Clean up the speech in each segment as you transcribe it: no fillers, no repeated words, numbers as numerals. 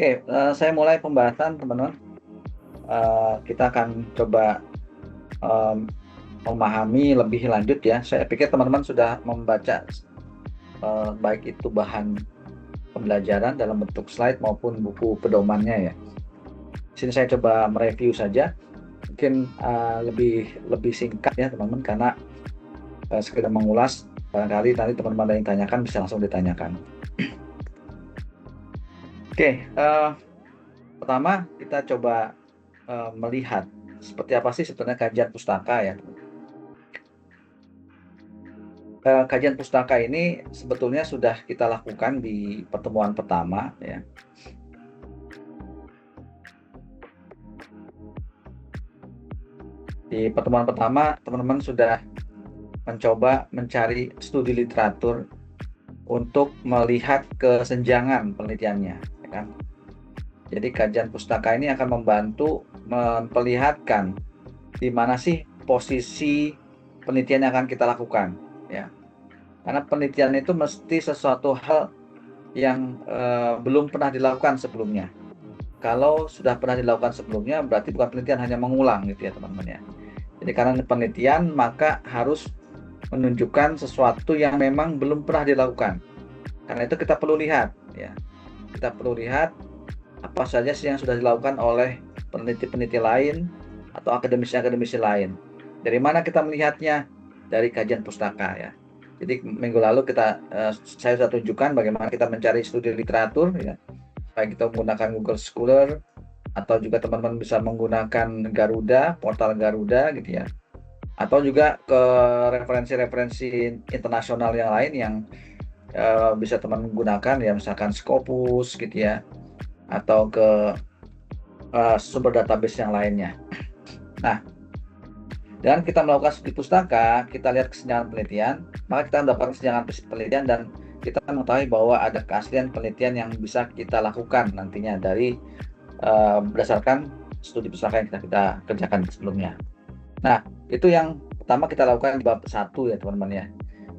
Oke, saya mulai pembahasan teman-teman. Kita akan coba em, memahami lebih lanjut ya. Saya pikir teman-teman sudah membaca baik itu bahan pembelajaran dalam bentuk slide maupun buku pedomannya ya. Di sini saya coba mereview saja, mungkin lebih lebih singkat ya teman-teman, karena sekedar mengulas. Barangkali nanti teman-teman ada yang tanyakan bisa langsung ditanyakan. Oke, pertama kita coba melihat seperti apa sih sebenarnya kajian pustaka ya. Kajian pustaka ini sebetulnya sudah kita lakukan di pertemuan pertama ya. Di pertemuan pertama teman-teman sudah mencoba mencari studi literatur untuk melihat kesenjangan penelitiannya, ya kan? Jadi kajian pustaka ini akan membantu memperlihatkan di mana sih posisi penelitian yang akan kita lakukan, ya. Karena penelitian itu mesti sesuatu hal yang belum pernah dilakukan sebelumnya. Kalau sudah pernah dilakukan sebelumnya, berarti bukan penelitian, hanya mengulang gitu ya teman-teman ya. Jadi karena penelitian, maka harus menunjukkan sesuatu yang memang belum pernah dilakukan. Karena itu kita perlu lihat ya. Kita perlu lihat apa saja sih yang sudah dilakukan oleh peneliti-peneliti lain atau akademisi-akademisi lain. Dari mana kita melihatnya? Dari kajian pustaka ya. Jadi minggu lalu saya sudah tunjukkan bagaimana kita mencari studi literatur ya. Baik kita menggunakan Google Scholar atau juga teman-teman bisa menggunakan Garuda, portal Garuda gitu ya. Atau juga ke referensi-referensi internasional yang lain yang bisa teman gunakan ya, misalkan Scopus gitu ya, atau ke sumber database yang lainnya. Nah, dengan kita melakukan studi pustaka, kita lihat kesenjangan penelitian, maka kita mendapatkan kesenjangan penelitian dan kita mengetahui bahwa ada keaslian penelitian yang bisa kita lakukan nantinya dari berdasarkan studi pustaka yang kita kerjakan sebelumnya. Nah, itu yang pertama kita lakukan di bab 1 ya teman-teman ya.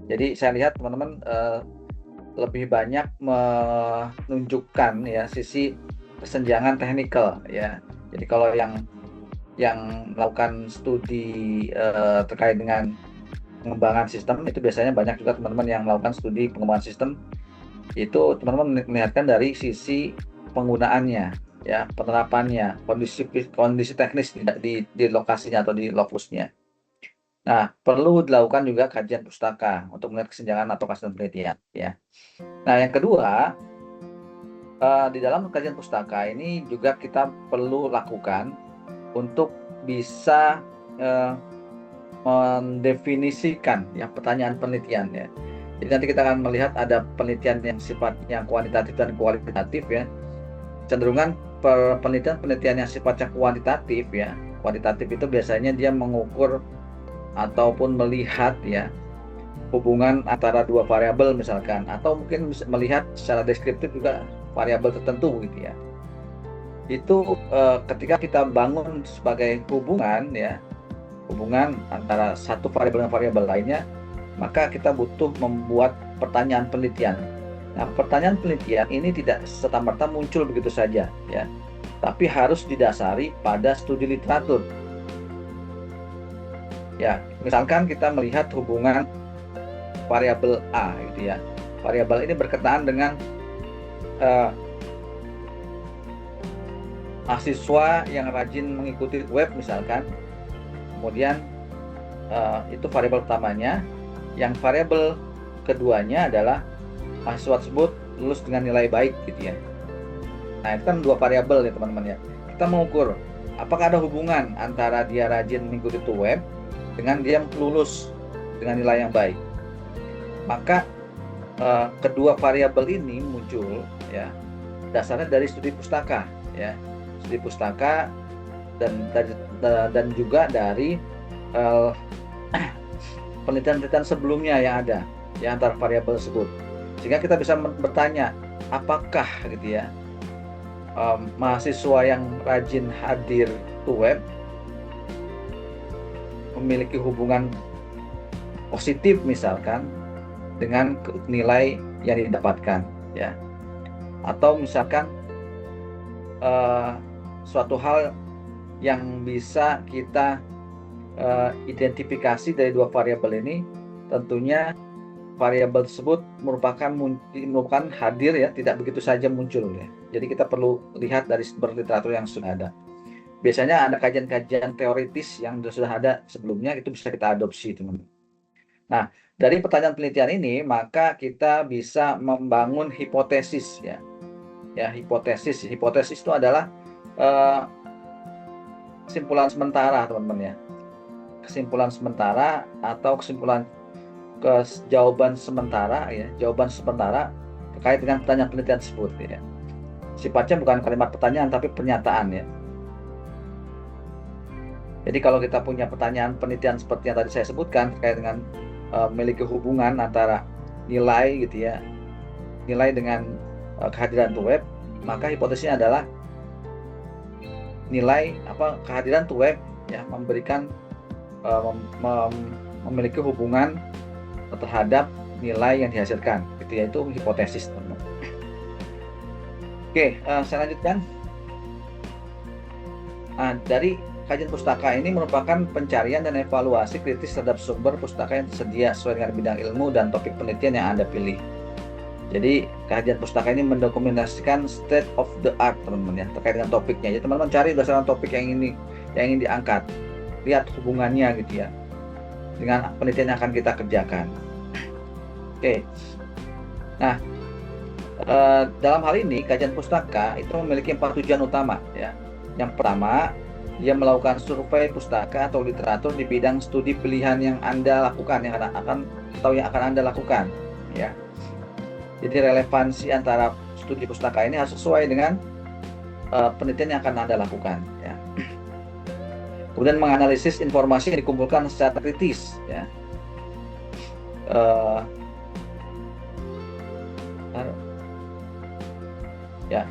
Jadi saya lihat teman-teman lebih banyak menunjukkan ya sisi kesenjangan teknikal ya. Jadi kalau yang melakukan studi terkait dengan pengembangan sistem, itu biasanya banyak juga teman-teman yang melakukan studi pengembangan sistem, itu teman-teman melihatkan dari sisi penggunaannya ya, penerapannya, kondisi teknis di lokasinya atau di lokusnya. Nah, perlu dilakukan juga kajian pustaka untuk melihat kesenjangan atau keaslian penelitian ya. Nah, yang kedua, di dalam kajian pustaka ini juga kita perlu lakukan untuk bisa mendefinisikan ya pertanyaan penelitian ya. Jadi nanti kita akan melihat ada penelitian yang sifatnya kuantitatif dan kualitatif ya. Cenderungan penelitian yang sifatnya kuantitatif ya. Kuantitatif itu biasanya dia mengukur ataupun melihat ya hubungan antara dua variabel misalkan, atau mungkin bisa melihat secara deskriptif juga variabel tertentu gitu ya. Itu ketika kita bangun sebagai hubungan ya, hubungan antara satu variabel dengan variabel lainnya, maka kita butuh membuat pertanyaan penelitian. Nah, pertanyaan penelitian ini tidak serta-merta muncul begitu saja ya, tapi harus didasari pada studi literatur. Ya, misalkan kita melihat hubungan variabel A gitu ya. Variabel ini berkenaan dengan mahasiswa yang rajin mengikuti web misalkan. Kemudian itu variabel utamanya. Yang variabel keduanya adalah mahasiswa tersebut lulus dengan nilai baik gitu ya. Nah, itu kan dua variabel ya teman-teman ya. Kita mengukur apakah ada hubungan antara dia rajin mengikuti web dengan dia lulus dengan nilai yang baik. Maka kedua variabel ini muncul ya dasarnya dari studi pustaka ya. Studi pustaka dan juga dari penelitian-penelitian sebelumnya yang ada ya antara variabel tersebut, sehingga kita bisa bertanya apakah gitu ya mahasiswa yang rajin hadir to web memiliki hubungan positif misalkan dengan nilai yang didapatkan ya, atau misalkan suatu hal yang bisa kita identifikasi dari dua variabel ini. Tentunya variabel tersebut merupakan hadir ya, tidak begitu saja muncul ya. Jadi kita perlu lihat dari sumber literatur yang sudah ada. Biasanya ada kajian-kajian teoritis yang sudah ada sebelumnya, itu bisa kita adopsi, teman-teman. Nah, dari pertanyaan penelitian ini maka kita bisa membangun hipotesis ya. Ya, hipotesis itu adalah kesimpulan sementara, teman-teman ya. Kesimpulan sementara atau jawaban sementara ya, jawaban sementara terkait dengan pertanyaan penelitian tersebut ya. Sifatnya bukan kalimat pertanyaan tapi pernyataan ya. Jadi kalau kita punya pertanyaan penelitian seperti yang tadi saya sebutkan terkait dengan memiliki hubungan antara nilai gitu ya, nilai dengan kehadiran web, maka hipotesisnya adalah nilai kehadiran web ya memberikan memiliki hubungan terhadap nilai yang dihasilkan, gitu ya, itu hipotesis, teman-teman. Oke, saya lanjutkan. Nah, dari kajian pustaka ini merupakan pencarian dan evaluasi kritis terhadap sumber pustaka yang tersedia sesuai dengan bidang ilmu dan topik penelitian yang Anda pilih. Jadi kajian pustaka ini mendokumentasikan state of the art, teman-teman ya, terkait dengan topiknya. Jadi teman-teman cari berdasarkan topik yang ingin diangkat, lihat hubungannya gitu ya dengan penelitian yang akan kita kerjakan. Oke. Nah, dalam hal ini kajian pustaka itu memiliki 4 tujuan utama ya. Yang pertama, dia melakukan survei pustaka atau literatur di bidang studi pilihan yang Anda lakukan, yang akan Anda lakukan ya. Jadi relevansi antara studi pustaka ini harus sesuai dengan penelitian yang akan Anda lakukan ya. Kemudian menganalisis informasi yang dikumpulkan secara kritis ya. Ya,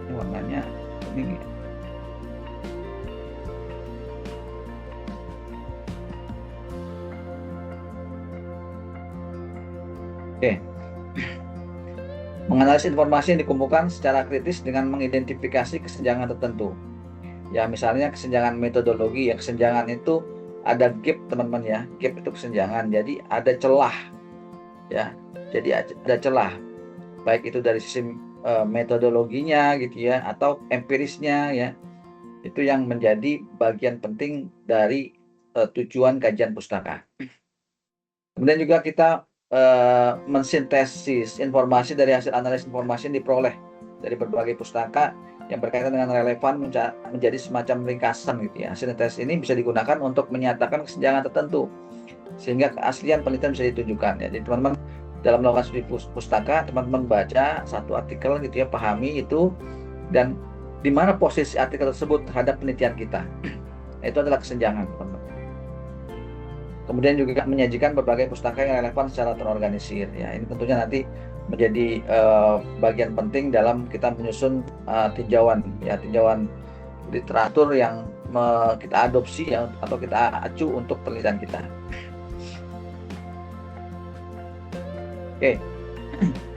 ini warnanya kuning ya. Oke. Menganalisis informasi yang dikumpulkan secara kritis dengan mengidentifikasi kesenjangan tertentu. Ya, misalnya kesenjangan metodologi ya, kesenjangan itu ada gap, teman-teman ya. Gap itu kesenjangan. Jadi ada celah. Ya. Jadi ada celah. Baik itu dari sisi metodologinya gitu ya atau empirisnya ya. Itu yang menjadi bagian penting dari tujuan kajian pustaka. Kemudian juga kita mensintesis informasi dari hasil analisis informasi yang diperoleh dari berbagai pustaka yang berkaitan dengan relevan menjadi semacam ringkasan gitu ya. Sintesis ini bisa digunakan untuk menyatakan kesenjangan tertentu sehingga keaslian penelitian bisa ditunjukkan ya. Jadi teman-teman dalam melakukan studi pustaka, teman-teman baca satu artikel gitu ya, pahami itu dan di mana posisi artikel tersebut terhadap penelitian kita. Itu adalah kesenjangan, teman-teman. Kemudian juga menyajikan berbagai pustaka yang relevan secara terorganisir ya. Ini tentunya nanti menjadi bagian penting dalam kita menyusun tinjauan literatur yang kita adopsi ya, atau kita acu untuk penelitian kita. Oke.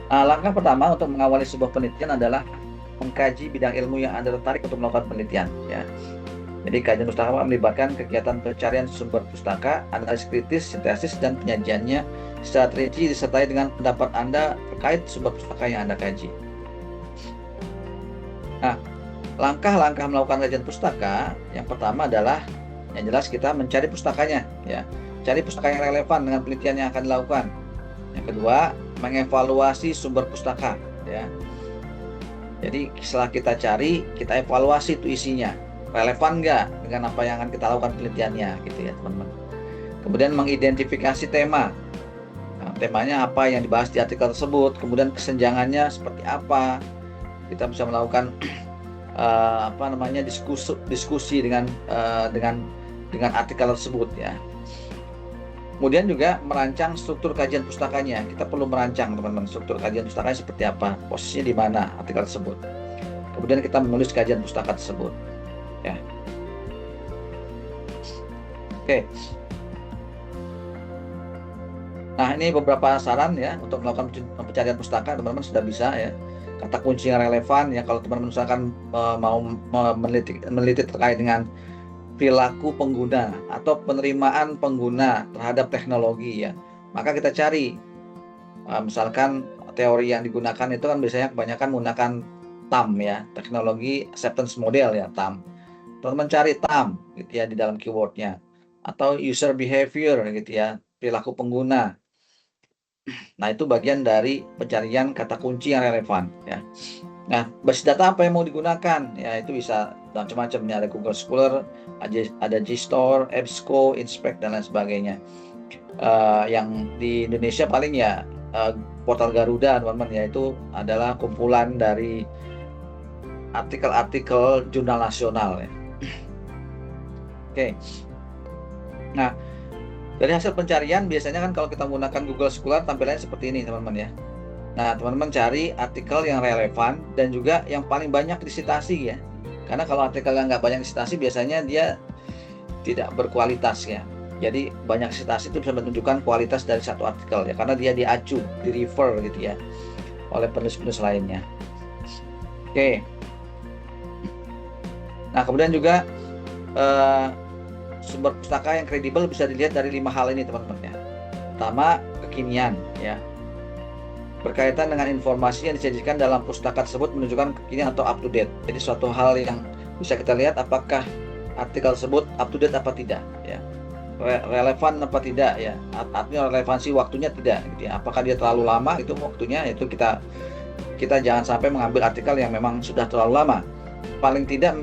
Langkah pertama untuk mengawali sebuah penelitian adalah mengkaji bidang ilmu yang Anda tertarik untuk melakukan penelitian ya. Jadi kajian pustaka melibatkan kegiatan pencarian sumber pustaka, analisis kritis, sintesis, dan penyajiannya secara terinci disertai dengan pendapat Anda terkait sumber pustaka yang Anda kaji. Nah, langkah-langkah melakukan kajian pustaka yang pertama adalah yang jelas kita mencari pustakanya ya. Cari pustaka yang relevan dengan penelitian yang akan dilakukan. Yang kedua, mengevaluasi sumber pustaka ya. Jadi setelah kita cari, kita evaluasi itu isinya. Relevan nggak dengan apa yang akan kita lakukan penelitiannya gitu ya, teman-teman. Kemudian mengidentifikasi tema. Nah, temanya apa yang dibahas di artikel tersebut, kemudian kesenjangannya seperti apa. Kita bisa melakukan diskusi dengan artikel tersebut ya. Kemudian juga merancang struktur kajian pustakanya. Kita perlu merancang, teman-teman, struktur kajian pustakanya seperti apa, posisinya di mana artikel tersebut. Kemudian kita menulis kajian pustaka tersebut. Ya. Oke. Nah, ini beberapa saran ya untuk melakukan pencarian pustaka, teman-teman sudah bisa ya. kata kunci yang relevan ya. Kalau teman-teman misalkan mau meneliti terkait dengan perilaku pengguna atau penerimaan pengguna terhadap teknologi ya, maka kita cari misalkan teori yang digunakan itu kan biasanya kebanyakan menggunakan TAM ya, teknologi acceptance model ya, TAM. Teman-teman cari TAM gitu ya di dalam keywordnya, atau user behavior gitu ya, perilaku pengguna. Nah, itu bagian dari pencarian kata kunci yang relevan ya. Nah, basis data apa yang mau digunakan? Ya, itu bisa macam-macam. Ada Google Scholar, ada GStore, EBSCO, Inspect, dan lain sebagainya. Yang di Indonesia paling ya portal Garuda, teman-teman ya, itu adalah kumpulan dari artikel-artikel jurnal nasional ya. Oke. Nah, dari hasil pencarian biasanya kan kalau kita menggunakan Google Scholar tampilannya seperti ini, teman-teman ya. Nah, teman-teman cari artikel yang relevan dan juga yang paling banyak disitasi ya. Karena kalau artikel yang nggak banyak disitasi biasanya dia tidak berkualitas ya. Jadi banyak sitasi itu bisa menunjukkan kualitas dari satu artikel ya, karena dia diacu, di refer gitu ya oleh penulis-penulis lainnya. Oke. Nah, kemudian juga sumber pustaka yang kredibel bisa dilihat dari 5 hal ini, teman-teman ya. Pertama, kekinian ya. Berkaitan dengan informasi yang disajikan dalam pustaka tersebut menunjukkan kekinian atau up to date. Jadi suatu hal yang bisa kita lihat apakah artikel tersebut up to date apa tidak ya. Relevan apa tidak ya, artinya relevansi waktunya tidak gitu ya. Apakah dia terlalu lama itu waktunya, itu kita jangan sampai mengambil artikel yang memang sudah terlalu lama. Paling tidak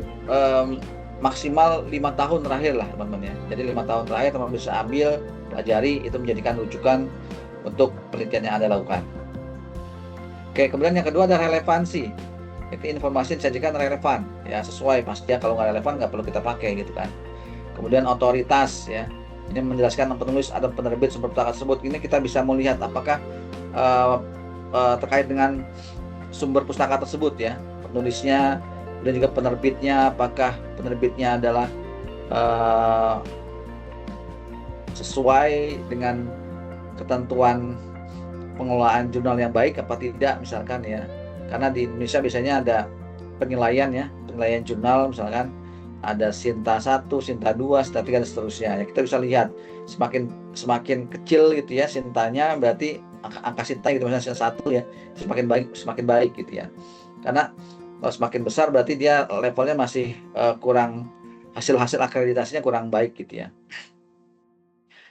maksimal 5 tahun terakhir lah, teman-teman ya. Jadi 5 tahun terakhir teman bisa ambil, pelajari, itu menjadikan rujukan untuk penelitian yang Anda lakukan. Oke, kemudian yang kedua ada relevansi. Itu informasi yang disajikan relevan ya, sesuai. Pasti ya, kalau nggak relevan nggak perlu kita pakai gitu kan. Kemudian otoritas ya, ini menjelaskan penulis ada penerbit sumber pustaka tersebut. Ini kita bisa melihat apakah terkait dengan sumber pustaka tersebut ya, penulisnya dan juga penerbitnya, apakah penerbitnya adalah sesuai dengan ketentuan pengelolaan jurnal yang baik apa tidak misalkan ya. Karena di Indonesia biasanya ada penilaian ya, penilaian jurnal misalkan ada Sinta 1, Sinta 2, Sinta 3 dan seterusnya ya. Kita bisa lihat semakin kecil gitu ya Sintanya, berarti angka Sinta gitu, misalnya Sinta 1 ya, semakin baik gitu ya. Karena kalau semakin besar berarti dia levelnya masih kurang, hasil akreditasinya kurang baik gitu ya.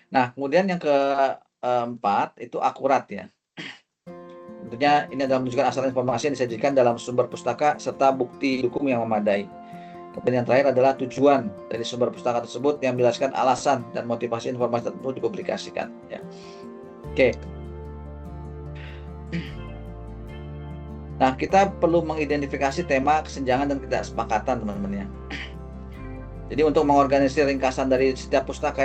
Nah, kemudian yang keempat itu akurat ya. Tentunya ini adalah menunjukkan asal informasi yang disajikan dalam sumber pustaka serta bukti dukung yang memadai. Kemudian yang terakhir adalah tujuan dari sumber pustaka tersebut yang menjelaskan alasan dan motivasi informasi tersebut dipublikasikan. Ya. Oke. Nah, kita perlu mengidentifikasi tema kesenjangan dan ketidaksepakatan, teman-teman ya. Jadi untuk mengorganisir ringkasan dari setiap pustaka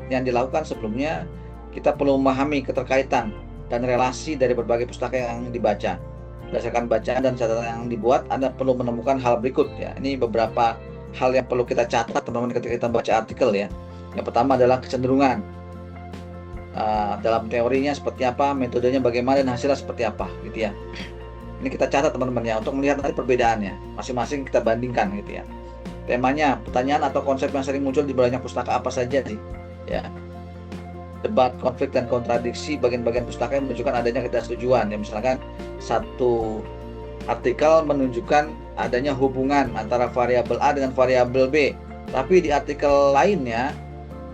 yang dilakukan sebelumnya, kita perlu memahami keterkaitan dan relasi dari berbagai pustaka yang dibaca. Berdasarkan bacaan dan catatan yang dibuat, Anda perlu menemukan hal berikut ya. Ini beberapa hal yang perlu kita catat, teman-teman, ketika kita baca artikel ya. Yang pertama adalah kecenderungan. Dalam teorinya seperti apa, metodenya bagaimana, dan hasilnya seperti apa gitu ya. Ini kita catat, teman-teman ya, untuk melihat nanti perbedaannya. Masing-masing kita bandingkan gitu ya. Temanya, pertanyaan atau konsep yang sering muncul di banyak pustaka apa saja sih? Ya. Debat, konflik, dan kontradiksi bagian-bagian pustaka yang menunjukkan adanya ketidaksetujuan. Ya, misalkan satu artikel menunjukkan adanya hubungan antara variabel A dengan variabel B, tapi di artikel lainnya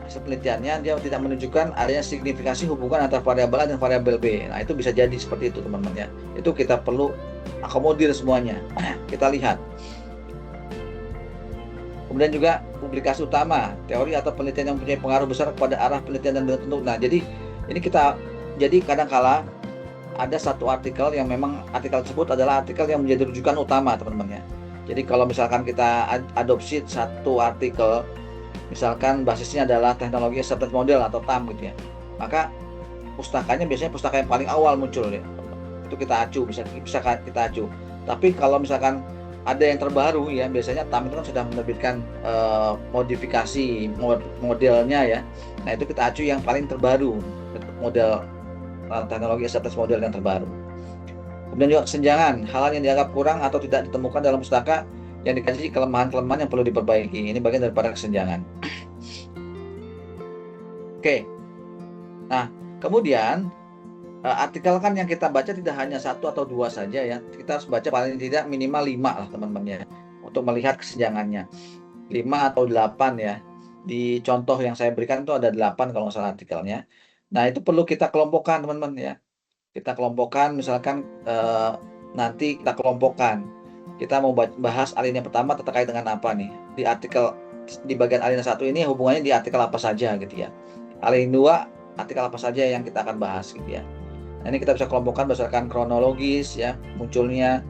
hasil penelitiannya dia tidak menunjukkan adanya signifikasi hubungan antara variabel A dan variabel B. Nah, itu bisa jadi seperti itu, teman-teman ya. Itu kita perlu akomodir semuanya. Kita lihat. Kemudian juga publikasi utama, teori atau penelitian yang mempunyai pengaruh besar kepada arah penelitian dan tertentu. Nah, jadi kadang-kala ada satu artikel yang memang artikel tersebut adalah artikel yang menjadi rujukan utama, teman-teman ya. Jadi kalau misalkan kita adopsi satu artikel, misalkan basisnya adalah teknologi acceptance model atau TAM gitu ya, maka pustakanya biasanya pustaka yang paling awal muncul ya. Itu kita acu, bisa kita acu. Tapi kalau misalkan ada yang terbaru ya, biasanya TAM itu kan sudah menerbitkan modifikasi modelnya ya. Nah, itu kita acu yang paling terbaru, model teknologi acceptance model yang terbaru. Kemudian juga kesenjangan, hal yang dianggap kurang atau tidak ditemukan dalam pustaka yang dikaji kelemahan-kelemahan yang perlu diperbaiki. Ini bagian daripada kesenjangan. Oke. Nah, kemudian artikel kan yang kita baca tidak hanya satu atau dua saja ya. Kita harus baca paling tidak minimal 5 lah teman-teman ya. Untuk melihat kesenjangannya. 5 atau 8 ya. Di contoh yang saya berikan itu ada 8 kalau nggak salah artikelnya. Nah, itu perlu kita kelompokkan teman-teman ya. Kita kelompokkan misalkan nanti kita kelompokkan. Kita mau bahas alinea pertama terkait dengan apa nih? Di artikel di bagian alinea 1 ini hubungannya di artikel apa saja gitu ya. Alinea 2 artikel apa saja yang kita akan bahas gitu ya. Nah, ini kita bisa kelompokkan berdasarkan kronologis ya, munculnya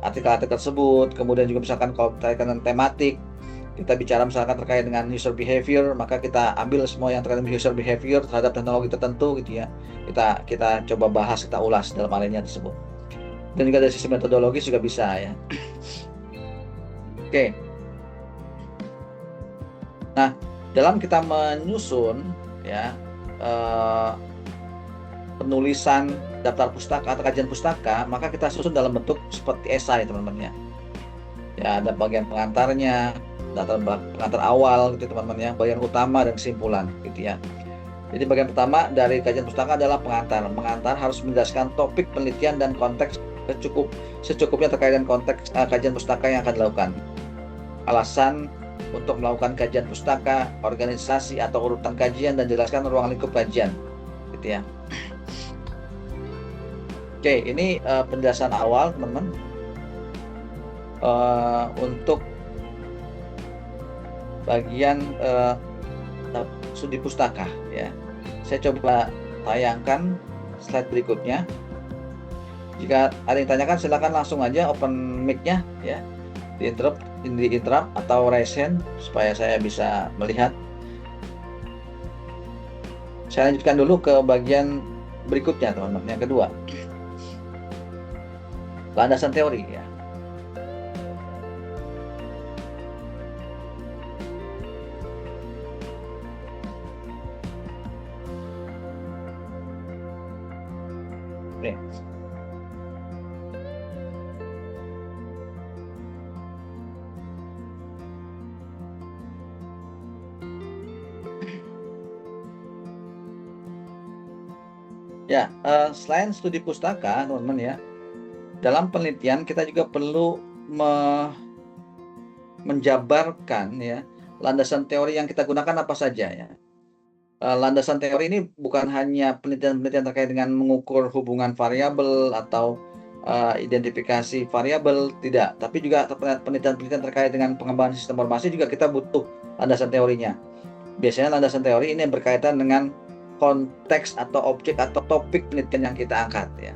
artikel-artikel tersebut. Kemudian juga misalkan kalau terkait dengan tematik, kita bicara misalkan terkait dengan user behavior, maka kita ambil semua yang terkait dengan user behavior terhadap teknologi tertentu gitu ya. Kita coba bahas, kita ulas dalam alinea tersebut. Dan juga dari sisi metodologis juga bisa ya. Oke. Nah, dalam kita menyusun ya penulisan daftar pustaka atau kajian pustaka, maka kita susun dalam bentuk seperti esai teman-teman ya. Ya, ada bagian pengantarnya, pengantar awal gitu teman-teman ya, bagian utama dan kesimpulan gitu ya. Jadi bagian pertama dari kajian pustaka adalah pengantar. Pengantar harus menjelaskan topik penelitian dan konteks secukupnya terkait dengan konteks kajian pustaka yang akan dilakukan. Alasan untuk melakukan kajian pustaka, organisasi atau urutan kajian, dan jelaskan ruang lingkup kajian gitu ya. Oke, ini penjelasan awal teman-teman untuk bagian studi pustaka ya. Saya coba tayangkan slide berikutnya. Jika ada yang tanyakan silakan langsung aja open mic-nya ya. Di interrupt atau raise hand supaya saya bisa melihat. Saya lanjutkan dulu ke bagian berikutnya teman-teman, yang kedua. Landasan teori ya. Oke. Ya, selain studi pustaka teman-teman ya, dalam penelitian kita juga perlu menjabarkan ya landasan teori yang kita gunakan apa saja ya. Landasan teori ini bukan hanya penelitian-penelitian terkait dengan mengukur hubungan variabel atau identifikasi variabel, tidak, tapi juga penelitian-penelitian terkait dengan pengembangan sistem informasi juga kita butuh landasan teorinya. Biasanya landasan teori ini berkaitan dengan konteks atau objek atau topik penelitian yang kita angkat ya.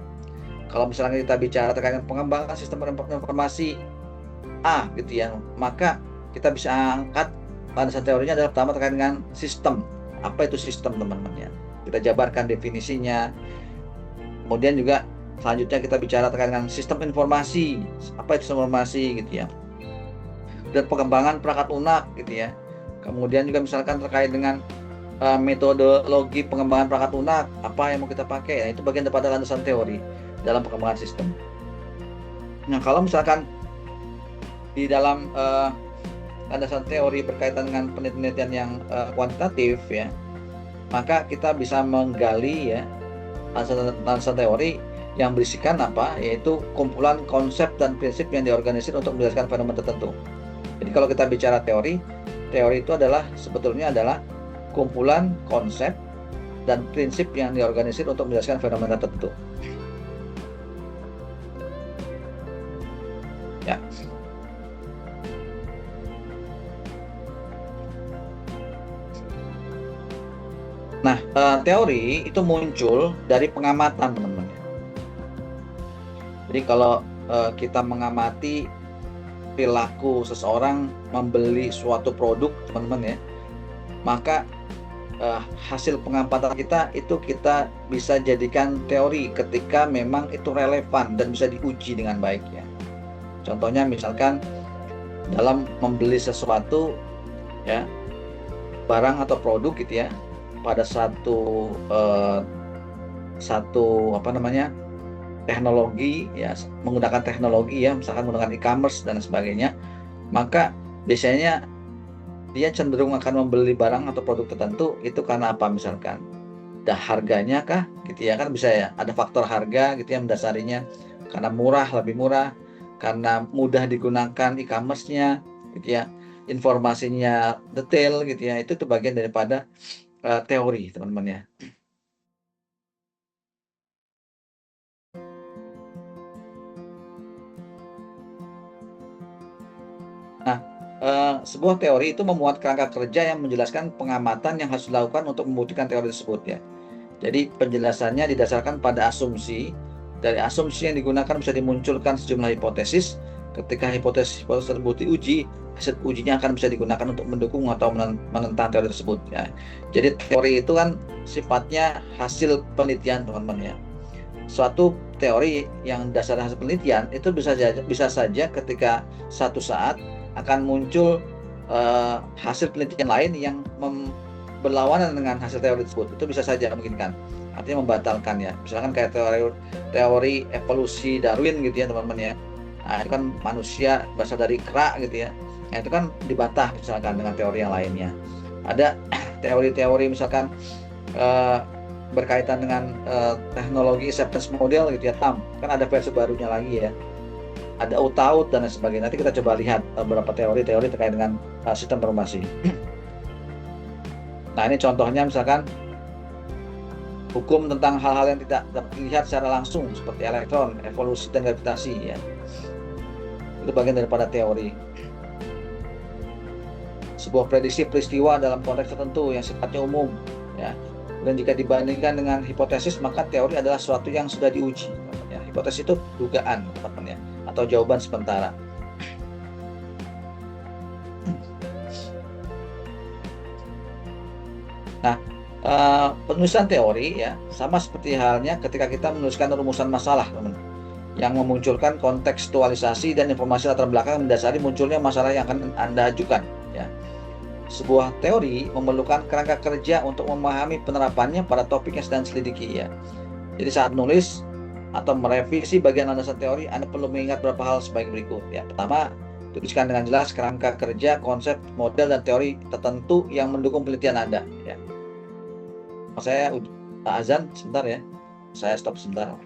Kalau misalnya kita bicara terkait dengan pengembangan sistem informasi A gitu ya, maka kita bisa angkat landasan teorinya adalah pertama terkait dengan sistem. Apa itu sistem teman-teman ya? Kita jabarkan definisinya. Kemudian juga selanjutnya kita bicara terkait dengan sistem informasi. Apa itu sistem informasi gitu ya? Dan pengembangan perangkat lunak gitu ya. Kemudian juga misalkan terkait dengan metodologi pengembangan perangkat lunak, apa yang mau kita pakai. Nah, itu bagian daripada landasan teori dalam pengembangan sistem. Nah, kalau misalkan di dalam landasan teori berkaitan dengan penelitian yang kuantitatif ya, maka kita bisa menggali ya landasan teori yang berisikan apa, yaitu kumpulan konsep dan prinsip yang diorganisir untuk menjelaskan fenomena tertentu. Jadi kalau kita bicara teori itu adalah sebetulnya adalah kumpulan konsep dan prinsip yang diorganisir untuk menjelaskan fenomena tertentu. Ya. Nah, teori itu muncul dari pengamatan, teman-teman. Jadi kalau kita mengamati perilaku seseorang membeli suatu produk, teman-teman ya, maka hasil pengamatan kita itu kita bisa jadikan teori ketika memang itu relevan dan bisa diuji dengan baik ya. Contohnya misalkan dalam membeli sesuatu ya, barang atau produk gitu ya, pada satu teknologi ya, menggunakan teknologi ya, misalkan menggunakan e-commerce dan sebagainya, maka biasanya dia cenderung akan membeli barang atau produk tertentu itu karena apa, misalkan harganya kah gitu ya, kan bisa ya ada faktor harga gitu ya mendasarinya, karena murah, lebih murah, karena mudah digunakan e-commerce-nya gitu ya, informasinya detail gitu ya, itu tuh bagian daripada teori teman-teman ya. Nah, sebuah teori itu memuat kerangka kerja yang menjelaskan pengamatan yang harus dilakukan untuk membuktikan teori tersebut ya. Jadi penjelasannya didasarkan pada asumsi. Dari asumsi yang digunakan bisa dimunculkan sejumlah hipotesis. Ketika hipotesis tersebut diuji, hasil ujinya akan bisa digunakan untuk mendukung atau menentang teori tersebut ya. Jadi teori itu kan sifatnya hasil penelitian teman-teman ya. Suatu teori yang dasar hasil penelitian itu bisa saja ketika satu saat akan muncul hasil penelitian lain yang berlawanan dengan hasil teori tersebut. Itu bisa saja memungkinkan, artinya membatalkan ya, misalkan kayak teori evolusi Darwin gitu ya teman-teman ya. Nah, itu kan manusia berasal dari kera gitu ya, nah itu kan dibantah misalkan dengan teori yang lainnya. Ada teori-teori misalkan eh, berkaitan dengan teknologi acceptance model gitu ya, TAM kan ada versi barunya lagi ya, ada OUT dan lain sebagainya. Nanti kita coba lihat beberapa teori-teori terkait dengan sistem informasi. Nah, ini contohnya misalkan hukum tentang hal-hal yang tidak dapat dilihat secara langsung seperti elektron, evolusi, dan gravitasi ya. Itu bagian daripada teori. Sebuah prediksi peristiwa dalam konteks tertentu yang sifatnya umum ya. Dan jika dibandingkan dengan hipotesis, maka teori adalah sesuatu yang sudah diuji. Ya. Hipotesis itu dugaan, teman-teman ya, atau jawaban sementara. Nah, penulisan teori ya sama seperti halnya ketika kita menuliskan rumusan masalah, teman, yang memunculkan kontekstualisasi dan informasi latar belakang mendasari munculnya masalah yang akan Anda ajukan ya. Sebuah teori memerlukan kerangka kerja untuk memahami penerapannya pada topik yang sedang diselidiki ya. Jadi saat menulis atau merevisi bagian landasan teori, Anda perlu mengingat beberapa hal sebagai berikut ya. Pertama, tuliskan dengan jelas kerangka kerja, konsep, model, dan teori tertentu yang mendukung penelitian Anda ya. Saya azan sebentar ya, saya stop sebentar.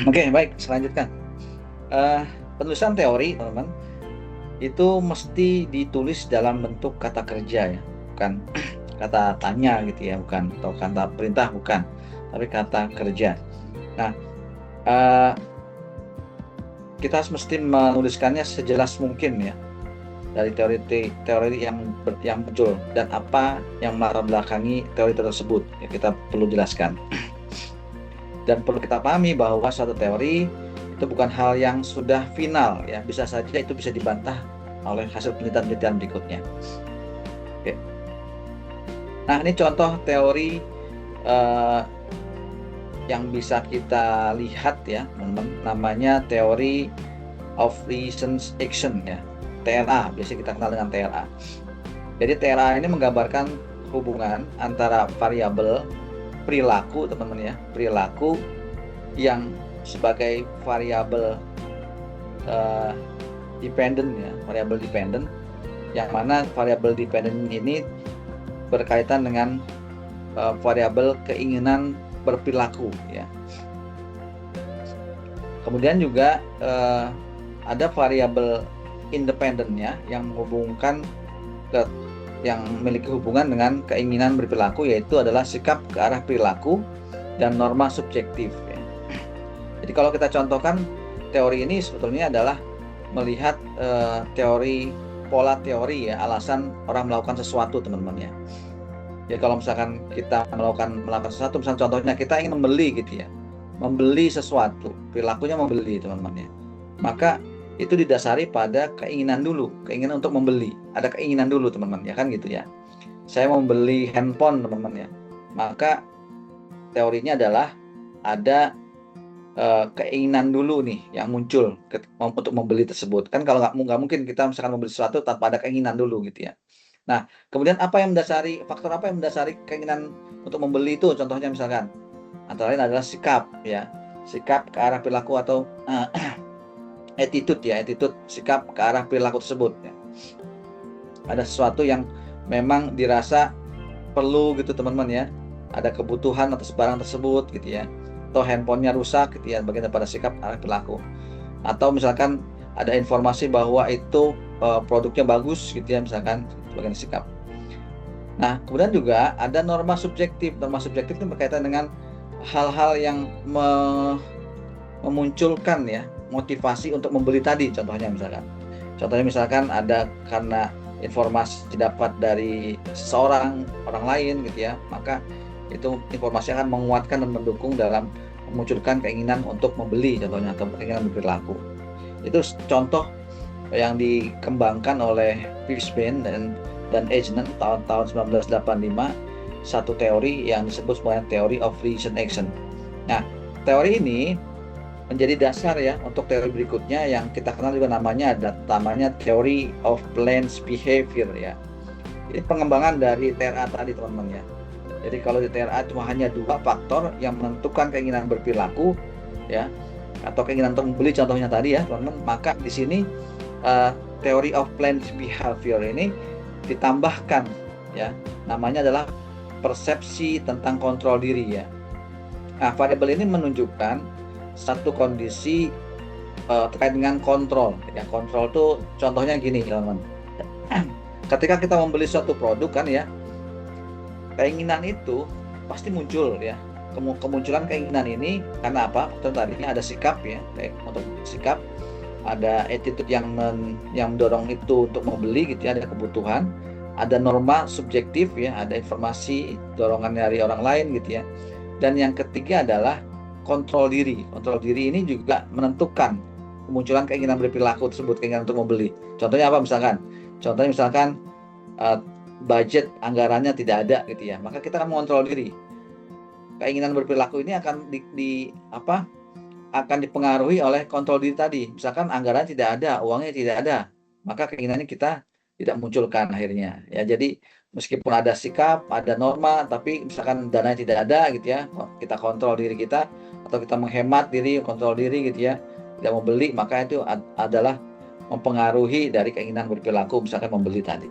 Oke, baik, selanjutkan. Penulisan teori, teman-teman, itu mesti ditulis dalam bentuk kata kerja ya, bukan kata tanya gitu ya, bukan, atau kata perintah, bukan, tapi kata kerja. Nah, kita mesti menuliskannya sejelas mungkin ya, dari teori yang muncul dan apa yang melatar belakangi teori tersebut ya, kita perlu jelaskan. Dan perlu kita pahami bahwa suatu teori itu bukan hal yang sudah final ya, bisa saja itu bisa dibantah oleh hasil penelitian berikutnya. Oke. Nah, ini contoh teori yang bisa kita lihat ya, teman-teman, namanya Theory of Reasons Action ya, TRA, biasanya kita kenal dengan TRA. Jadi TRA ini menggambarkan hubungan antara variabel perilaku, teman-teman ya, perilaku yang sebagai variabel dependent ya, variabel dependent, yang mana variabel dependent ini berkaitan dengan variabel keinginan berperilaku ya. Kemudian juga ada variabel independennya yang menghubungkan yang memiliki hubungan dengan keinginan berperilaku, yaitu adalah sikap ke arah perilaku dan norma subjektif ya. Jadi kalau kita contohkan teori ini sebetulnya adalah melihat teori pola teori ya, alasan orang melakukan sesuatu, teman-teman ya. Ya kalau misalkan kita melakukan sesuatu, misalnya contohnya kita ingin membeli gitu ya, membeli sesuatu, perilakunya membeli, teman-teman ya, maka itu didasari pada keinginan dulu, keinginan untuk membeli, ada keinginan dulu, teman-teman ya, kan gitu ya. Saya mau membeli handphone, teman-teman ya, maka teorinya adalah ada keinginan dulu nih yang muncul untuk membeli tersebut. Kan kalau nggak mungkin kita misalkan membeli sesuatu tanpa ada keinginan dulu gitu ya. Nah, kemudian faktor apa yang mendasari keinginan untuk membeli itu? Contohnya misalkan, antara lain adalah sikap ya, sikap ke arah perilaku atau attitude ya, attitude, sikap ke arah perilaku tersebut ya. Ada sesuatu yang memang dirasa perlu gitu, teman-teman ya, ada kebutuhan atas barang tersebut gitu ya, atau handphonenya rusak gitu ya, bagian daripada sikap ke arah perilaku. Atau misalkan ada informasi bahwa itu produknya bagus gitu ya, misalkan bagian sikap. Nah, kemudian juga ada norma subjektif. Norma subjektif itu berkaitan dengan hal-hal yang memunculkan ya motivasi untuk membeli tadi. Contohnya misalkan ada karena informasi didapat dari seseorang, orang lain gitu ya, maka itu informasi akan menguatkan dan mendukung dalam memunculkan keinginan untuk membeli, contohnya, atau keinginan berperilaku. Itu contoh yang dikembangkan oleh Fishbein dan Agnon tahun 1985, satu teori yang disebut sebagai Theory of Reason Action. Nah, teori ini menjadi dasar ya untuk teori berikutnya yang kita kenal juga namanya Theory of Planned Behavior ya. Ini pengembangan dari TRA tadi, teman-teman ya. Jadi kalau di TRA cuma hanya dua faktor yang menentukan keinginan berperilaku ya, atau keinginan untuk membeli contohnya tadi ya, teman-teman, maka di sini Theory of Planned Behavior ini ditambahkan ya, namanya adalah persepsi tentang kontrol diri ya. Nah, variabel ini menunjukkan satu kondisi terkait dengan kontrol ya. Kontrol itu contohnya gini, teman-teman. Ketika kita membeli suatu produk kan ya, keinginan itu pasti muncul ya. Kemunculan keinginan ini karena apa? Tadinya ada sikap ya, untuk sikap, ada attitude yang mendorong itu untuk membeli gitu ya, ada kebutuhan, ada norma subjektif ya, ada informasi dorongan dari orang lain gitu ya. Dan yang ketiga adalah kontrol diri. Kontrol diri ini juga menentukan kemunculan keinginan berperilaku tersebut, keinginan untuk membeli. Contohnya apa misalkan? Contohnya misalkan budget anggarannya tidak ada gitu ya, maka kita akan mengontrol diri. Keinginan berperilaku ini akan akan dipengaruhi oleh kontrol diri tadi. Misalkan anggaran tidak ada, uangnya tidak ada, maka keinginannya kita tidak munculkan akhirnya. Ya, jadi meskipun ada sikap, ada norma, tapi misalkan dananya tidak ada gitu ya, kita kontrol diri kita atau kita menghemat diri, kontrol diri gitu ya, tidak mau beli, maka itu adalah mempengaruhi dari keinginan berperilaku, misalkan membeli tadi.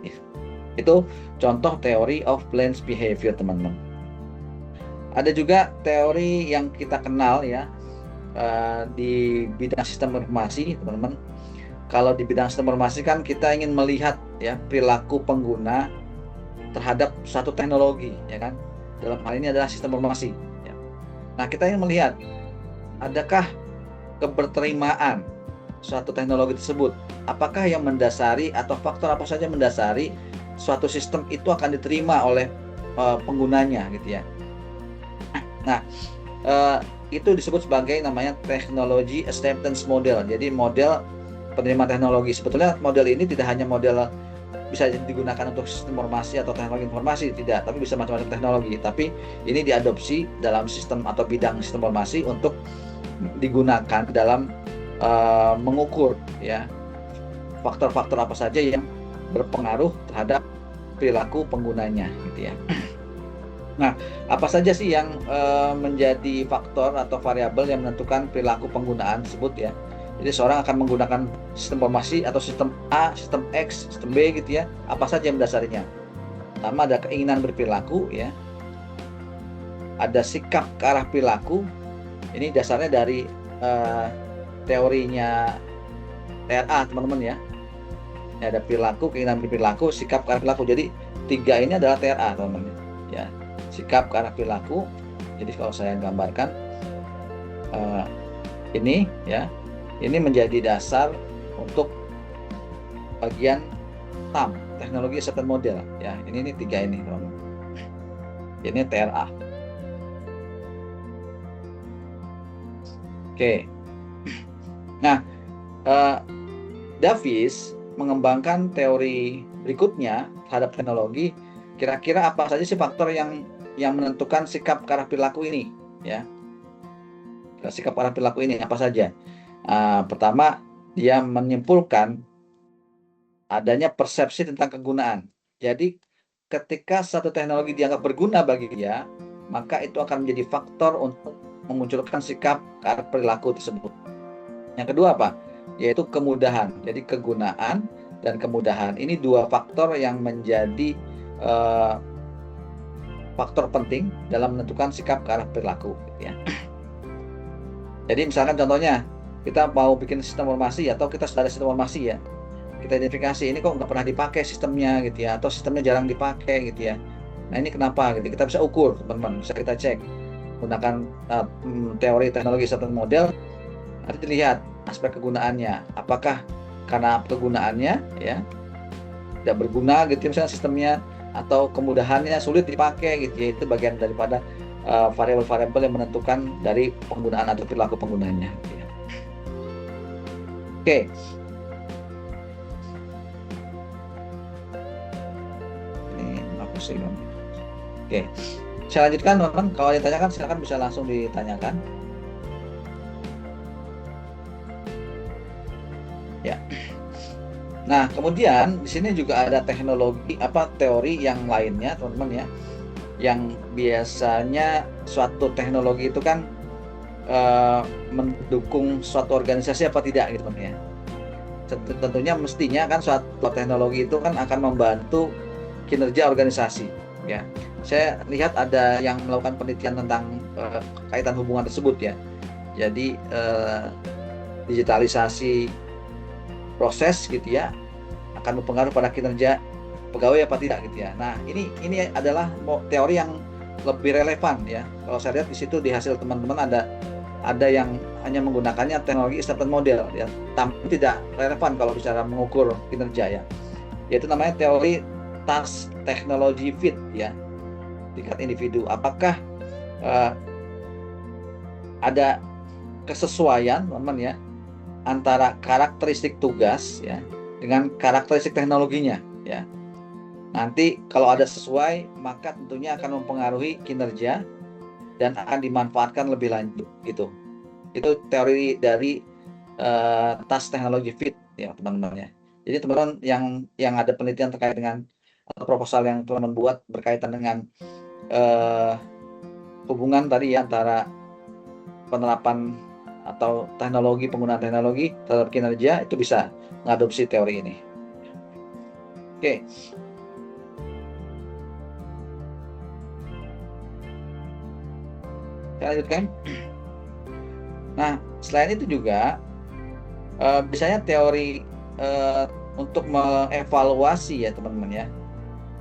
Itu contoh teori of planned behavior, teman-teman. Ada juga teori yang kita kenal ya di bidang sistem informasi, teman-teman. Kalau di bidang sistem informasi kan kita ingin melihat ya perilaku pengguna terhadap suatu teknologi, ya kan? Dalam hal ini adalah sistem informasi. Ya. Nah, kita ingin melihat adakah keberterimaan suatu teknologi tersebut, apakah yang mendasari atau faktor apa saja mendasari suatu sistem itu akan diterima oleh penggunanya gitu ya. Nah, itu disebut sebagai namanya Technology Acceptance Model. Jadi model penerima teknologi. Sebetulnya model ini tidak hanya model bisa digunakan untuk sistem informasi atau teknologi informasi, tidak, tapi bisa macam-macam teknologi. Tapi ini diadopsi dalam sistem atau bidang sistem informasi untuk digunakan dalam mengukur ya faktor-faktor apa saja yang berpengaruh terhadap perilaku penggunanya gitu ya. Nah, apa saja sih yang menjadi faktor atau variabel yang menentukan perilaku penggunaan tersebut ya? Jadi seorang akan menggunakan sistem informasi atau sistem A, sistem X, sistem B gitu ya. Apa saja yang mendasarinya? Pertama ada keinginan berperilaku ya. Ada sikap ke arah perilaku. Ini dasarnya dari teorinya TRA, teman-teman ya. Ini ada perilaku, keinginan berperilaku, sikap ke arah perilaku. Jadi tiga ini adalah TRA, teman-teman ya. Sikap ke arah perilaku. Jadi kalau saya gambarkan ini ya, ini menjadi dasar untuk bagian TAM, teknologi acceptance model ya. Ini tiga ini, teman-teman. Ini TRA. Oke. Nah, Davis mengembangkan teori berikutnya terhadap teknologi. Kira-kira apa saja sih faktor yang menentukan sikap ke arah perilaku ini ya? Sikap ke arah perilaku ini apa saja? Pertama, dia menyimpulkan adanya persepsi tentang kegunaan. Jadi ketika satu teknologi dianggap berguna bagi dia, maka itu akan menjadi faktor untuk memunculkan sikap ke arah perilaku tersebut. Yang kedua apa? Yaitu kemudahan. Jadi kegunaan dan kemudahan ini dua faktor yang menjadi faktor penting dalam menentukan sikap ke arah perilaku gitu ya. Jadi misalkan contohnya kita mau bikin sistem informasi atau kita sudah ada sistem informasi ya, kita identifikasi ini kok nggak pernah dipakai sistemnya gitu ya, atau sistemnya jarang dipakai gitu ya. Nah ini kenapa gitu? Kita bisa ukur, teman-teman, bisa kita cek menggunakan teori teknologi acceptance model. Nanti dilihat aspek kegunaannya, apakah karena kegunaannya ya tidak berguna gitu misalnya sistemnya, atau kemudahannya sulit dipakai gitu ya. Itu bagian daripada variabel-variabel yang menentukan dari penggunaan atau perilaku penggunanya gitu ya. Oke. Ini apa sih? Oke. Saya lanjutkan, teman-teman. Kalau ada yang ditanyakan silakan bisa langsung ditanyakan. Ya. Nah, kemudian di sini juga ada teori yang lainnya, teman-teman ya, yang biasanya suatu teknologi itu kan mendukung suatu organisasi apa tidak gitu, teman ya. Tentunya mestinya kan suatu teknologi itu kan akan membantu kinerja organisasi, ya. Saya lihat ada yang melakukan penelitian tentang kaitan hubungan tersebut ya. Jadi digitalisasi proses gitu ya akan berpengaruh pada kinerja pegawai apa tidak gitu ya. Nah, ini adalah teori yang lebih relevan ya. Kalau saya lihat di situ di hasil teman-teman ada yang hanya menggunakannya teknologi acceptance model ya, tapi tidak relevan kalau bicara mengukur kinerja ya. Yaitu namanya teori task technology fit ya. Tingkat individu, apakah ada kesesuaian, teman-teman ya, antara karakteristik tugas ya dengan karakteristik teknologinya ya. Nanti kalau ada sesuai, maka tentunya akan mempengaruhi kinerja dan akan dimanfaatkan lebih lanjut gitu. Itu teori dari task teknologi fit ya teman-teman ya. Jadi teman-teman yang ada penelitian terkait dengan atau proposal yang teman-teman buat berkaitan dengan hubungan tadi ya antara penerapan atau penggunaan teknologi terhadap kinerja, itu bisa mengadopsi teori ini. Oke. Saya lanjutkan. Nah, selain itu juga biasanya teori untuk mengevaluasi ya teman-teman ya,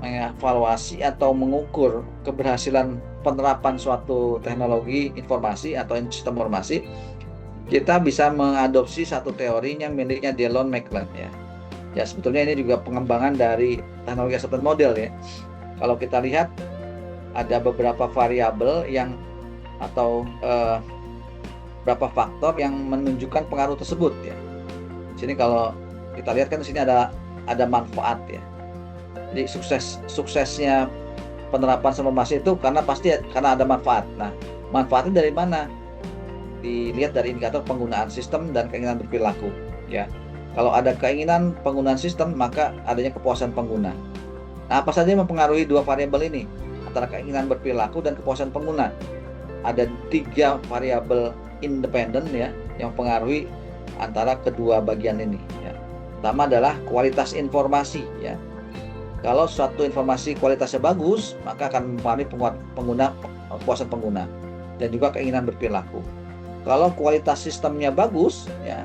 mengevaluasi atau mengukur keberhasilan penerapan suatu teknologi informasi atau sistem informasi, kita bisa mengadopsi satu teorinya miliknya Delon McLean ya. Ya sebetulnya ini juga pengembangan dari teknologi acceptance model ya. Kalau kita lihat ada beberapa variabel yang atau beberapa faktor yang menunjukkan pengaruh tersebut ya. Di sini kalau kita lihat kan di sini ada manfaat ya. Jadi suksesnya penerapan informasi itu karena ada manfaat. Nah, manfaatnya dari mana? Dilihat dari indikator penggunaan sistem dan keinginan berperilaku ya. Kalau ada keinginan penggunaan sistem, maka adanya kepuasan pengguna. Nah, apa saja yang mempengaruhi dua variabel ini antara keinginan berperilaku dan kepuasan pengguna? Ada 3 variabel independen ya yang mempengaruhi antara kedua bagian ini ya. Pertama adalah kualitas informasi ya. Kalau suatu informasi kualitasnya bagus, maka akan mempengaruhi kepuasan pengguna dan juga keinginan berperilaku. Kalau kualitas sistemnya bagus ya,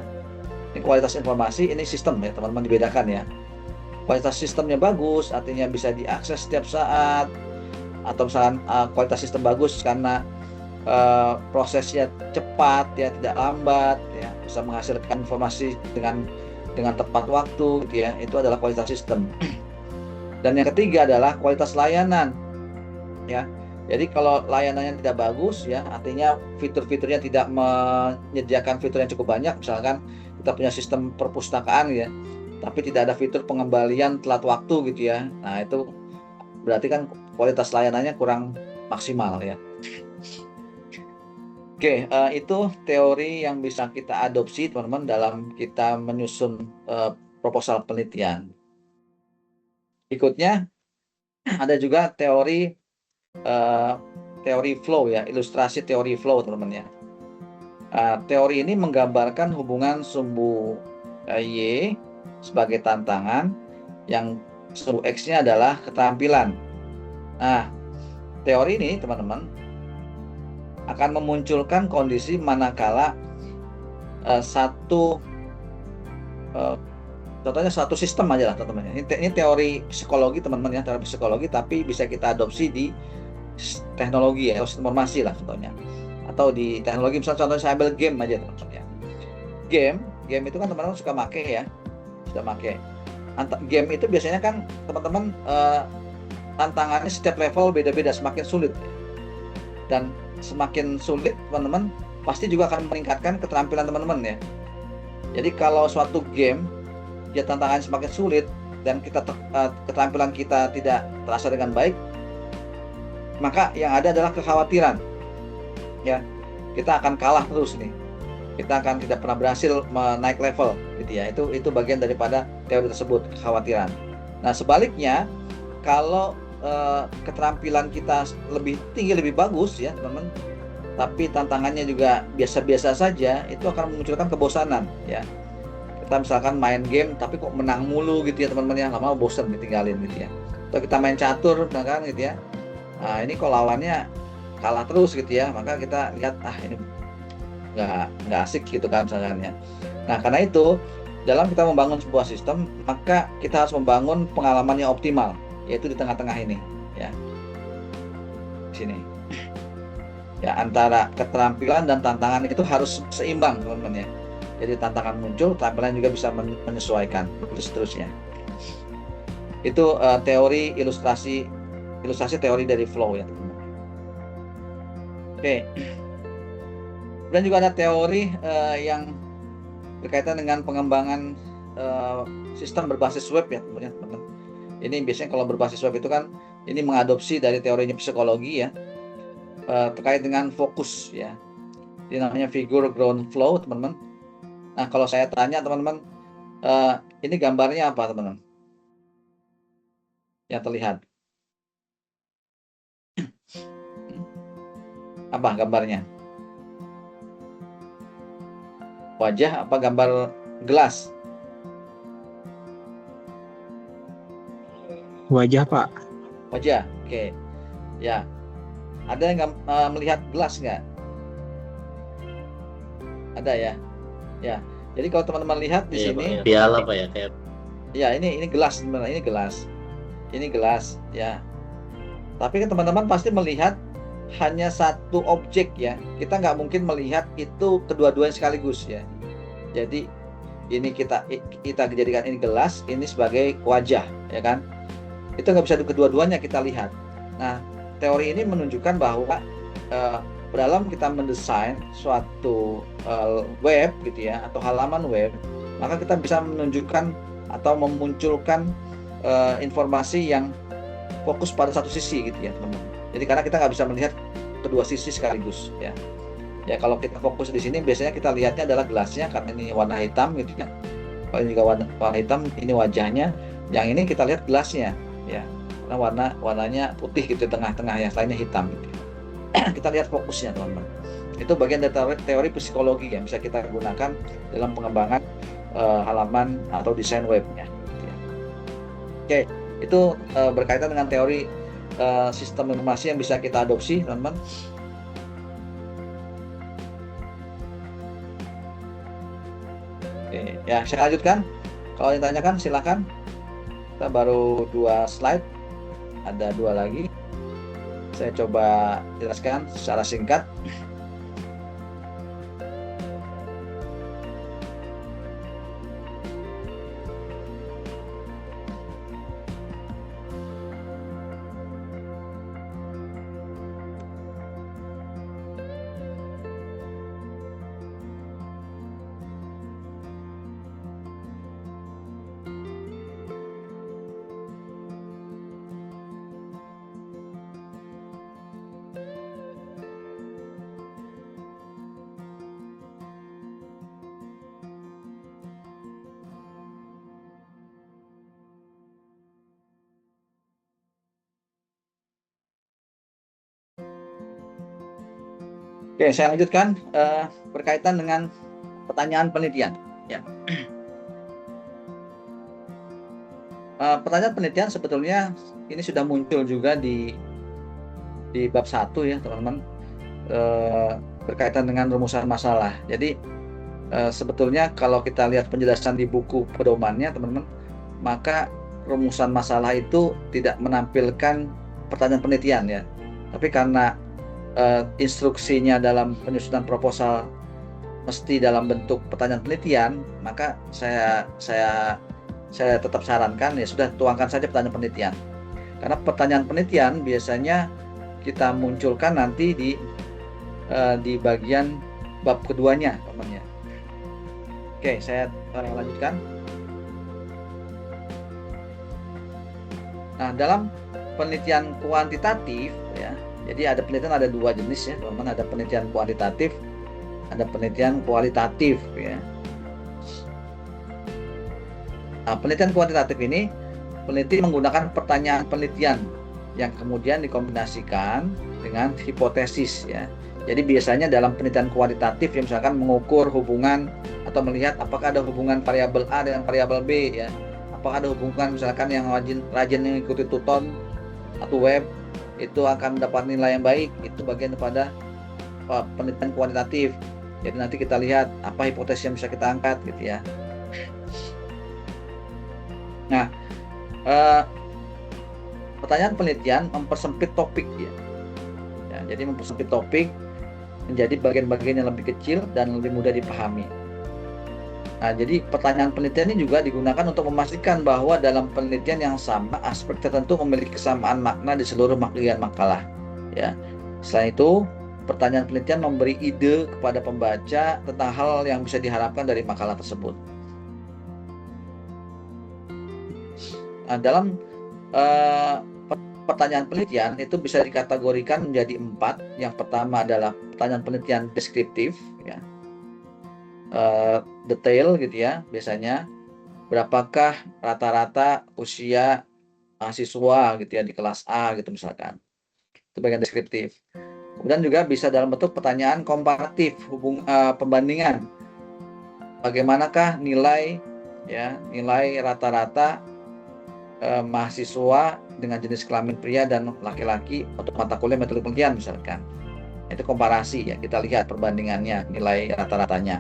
ini kualitas informasi, ini sistem ya teman-teman, dibedakan ya. Kualitas sistemnya bagus artinya bisa diakses setiap saat, atau misalkan kualitas sistem bagus karena prosesnya cepat ya, tidak lambat ya, bisa menghasilkan informasi dengan tepat waktu gitu ya. Itu adalah kualitas sistem. Dan yang ketiga adalah kualitas layanan ya. Jadi kalau layanannya tidak bagus ya, artinya fitur-fiturnya tidak menyediakan fitur yang cukup banyak. Misalkan kita punya sistem perpustakaan ya, tapi tidak ada fitur pengembalian telat waktu gitu ya. Nah, itu berarti kan kualitas layanannya kurang maksimal ya. Oke, itu teori yang bisa kita adopsi teman-teman dalam kita menyusun proposal penelitian. Berikutnya ada juga teori flow ya, ilustrasi teori flow teman-teman ya. Teori ini menggambarkan hubungan sumbu Y sebagai tantangan, yang sumbu X-nya adalah keterampilan. Nah, teori ini teman-teman akan memunculkan kondisi manakala contohnya satu sistem aja lah teman-teman. Ini teori psikologi teman-teman ya, teori psikologi, tapi bisa kita adopsi di teknologi ya, atau sistem informasi lah contohnya. Atau di teknologi, misalnya contohnya saya ambil game aja teman-teman ya. Game itu kan teman-teman suka make ya, game itu biasanya kan teman-teman tantangannya setiap level beda-beda, semakin sulit ya. Dan semakin sulit teman-teman pasti juga akan meningkatkan keterampilan teman-teman ya. Jadi kalau suatu game dia tantangannya semakin sulit dan keterampilan kita tidak terasa dengan baik, maka yang ada adalah kekhawatiran ya, kita akan kalah terus nih, kita akan tidak pernah berhasil menaik level gitu ya. Itu bagian daripada teori tersebut, kekhawatiran. Nah sebaliknya, kalau keterampilan kita lebih tinggi, lebih bagus ya teman-teman, tapi tantangannya juga biasa-biasa saja, itu akan memunculkan kebosanan ya. Kita misalkan main game tapi kok menang mulu gitu ya teman-teman ya, lama bosan ditinggalin gitu ya. Atau kita main catur misalkan gitu ya, nah ini kok lawannya kalah terus gitu ya, maka kita lihat ini nggak asik gitu kan misalkan ya. Nah karena itu dalam kita membangun sebuah sistem, maka kita harus membangun pengalaman yang optimal, yaitu di tengah-tengah ini ya, di sini ya, antara keterampilan dan tantangan itu harus seimbang teman-teman ya. Jadi tantangan muncul, keterampilan juga bisa menyesuaikan, terus seterusnya. Itu teori ilustrasi teori dari flow ya teman-teman. Oke. Dan juga ada teori yang berkaitan dengan pengembangan sistem berbasis web ya teman-teman. Ini biasanya kalau berbasis web itu kan ini mengadopsi dari teorinya psikologi ya, terkait dengan fokus ya. Ini namanya figure ground flow teman-teman. Nah kalau saya tanya teman-teman, ini gambarnya apa teman-teman yang terlihat? Apa gambarnya? Wajah apa gambar gelas? Wajah, Pak. Wajah, oke. Ya, ada yang melihat gelas nggak? Ada ya. Ya, jadi kalau teman-teman lihat di sini, piala Pak ya, kayak. Ya ini gelas sebenarnya, ini gelas ya. Tapi kan teman-teman pasti melihat hanya satu objek ya. Kita nggak mungkin melihat itu kedua-duanya sekaligus ya. Jadi ini kita jadikan ini gelas, ini sebagai wajah ya kan. Itu nggak bisa kedua-duanya kita lihat. Nah teori ini menunjukkan bahwa dalam kita mendesain suatu web gitu ya, atau halaman web, maka kita bisa menunjukkan atau memunculkan informasi yang fokus pada satu sisi gitu ya teman-teman. Jadi karena kita nggak bisa melihat kedua sisi sekaligus ya. Ya kalau kita fokus di sini biasanya kita lihatnya adalah gelasnya karena ini warna hitam gitu ya. Kalau ini juga warna hitam, ini wajahnya. Yang ini kita lihat gelasnya ya. Karena warnanya putih gitu tengah-tengah, yang lainnya hitam gitu. Kita lihat fokusnya teman-teman. Itu bagian dari teori psikologi yang bisa kita gunakan dalam pengembangan halaman atau desain webnya. Gitu ya. Oke, itu berkaitan dengan teori sistem informasi yang bisa kita adopsi, teman-teman. Oke, ya saya lanjutkan. Kalau ditanyakan silakan. Kita baru 2 slide, ada 2 lagi. Saya coba jelaskan secara singkat. Oke, saya lanjutkan berkaitan dengan pertanyaan penelitian. Ya. Pertanyaan penelitian sebetulnya ini sudah muncul juga di bab 1 ya teman-teman, berkaitan dengan rumusan masalah. Jadi sebetulnya kalau kita lihat penjelasan di buku pedomannya teman-teman, maka rumusan masalah itu tidak menampilkan pertanyaan penelitian ya. Tapi karena instruksinya dalam penyusunan proposal mesti dalam bentuk pertanyaan penelitian, maka saya tetap sarankan ya sudah tuangkan saja pertanyaan penelitian. Karena pertanyaan penelitian biasanya kita munculkan nanti di bagian bab keduanya, teman-teman ya. Oke, saya lanjutkan. Nah, dalam penelitian kuantitatif ya, jadi ada penelitian ada 2 jenis ya, teman-teman. Ada penelitian kuantitatif, ada penelitian kualitatif ya. Nah, penelitian kuantitatif ini peneliti menggunakan pertanyaan penelitian yang kemudian dikombinasikan dengan hipotesis ya. Jadi biasanya dalam penelitian kualitatif ya, misalkan mengukur hubungan atau melihat apakah ada hubungan variabel A dengan variabel B ya. Apakah ada hubungan misalkan yang rajin mengikuti tuton atau web itu akan mendapat nilai yang baik. Itu bagian daripada penelitian kuantitatif. Jadi nanti kita lihat apa hipotesis yang bisa kita angkat gitu ya. Nah, pertanyaan penelitian mempersempit topik ya. Jadi mempersempit topik menjadi bagian-bagian yang lebih kecil dan lebih mudah dipahami. Nah, jadi pertanyaan penelitian ini juga digunakan untuk memastikan bahwa dalam penelitian yang sama aspek tertentu memiliki kesamaan makna di seluruh bagian makalah. Ya. Selain itu, pertanyaan penelitian memberi ide kepada pembaca tentang hal yang bisa diharapkan dari makalah tersebut. Nah, dalam pertanyaan penelitian itu bisa dikategorikan menjadi 4. Yang pertama adalah pertanyaan penelitian deskriptif, ya. Detail gitu ya, biasanya berapakah rata-rata usia mahasiswa gitu ya di kelas A gitu misalkan. Itu bagian deskriptif. Kemudian juga bisa dalam bentuk pertanyaan komparatif, pembandingan. Bagaimanakah nilai rata-rata mahasiswa dengan jenis kelamin pria dan laki-laki untuk mata kuliah metode penelitian misalkan. Itu komparasi ya, kita lihat perbandingannya, nilai rata-ratanya.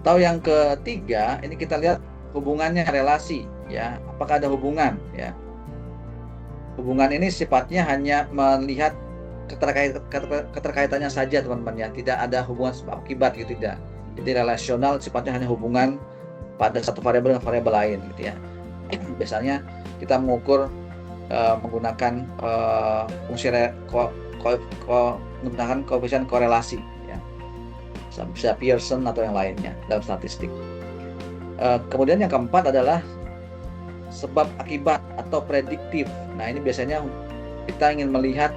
Atau yang ketiga, ini kita lihat hubungannya, relasi ya. Apakah ada hubungan ya? Hubungan ini sifatnya hanya melihat keterkaitannya saja teman-teman ya, tidak ada hubungan sebab akibat gitu, tidak. Jadi relasional sifatnya hanya hubungan pada satu variabel dengan variabel lain gitu ya. Biasanya kita mengukur menggunakan fungsi menggunakan koefisien korelasi ya, bisa Pearson atau yang lainnya dalam statistik. Kemudian yang keempat adalah sebab akibat atau prediktif. Nah, ini biasanya kita ingin melihat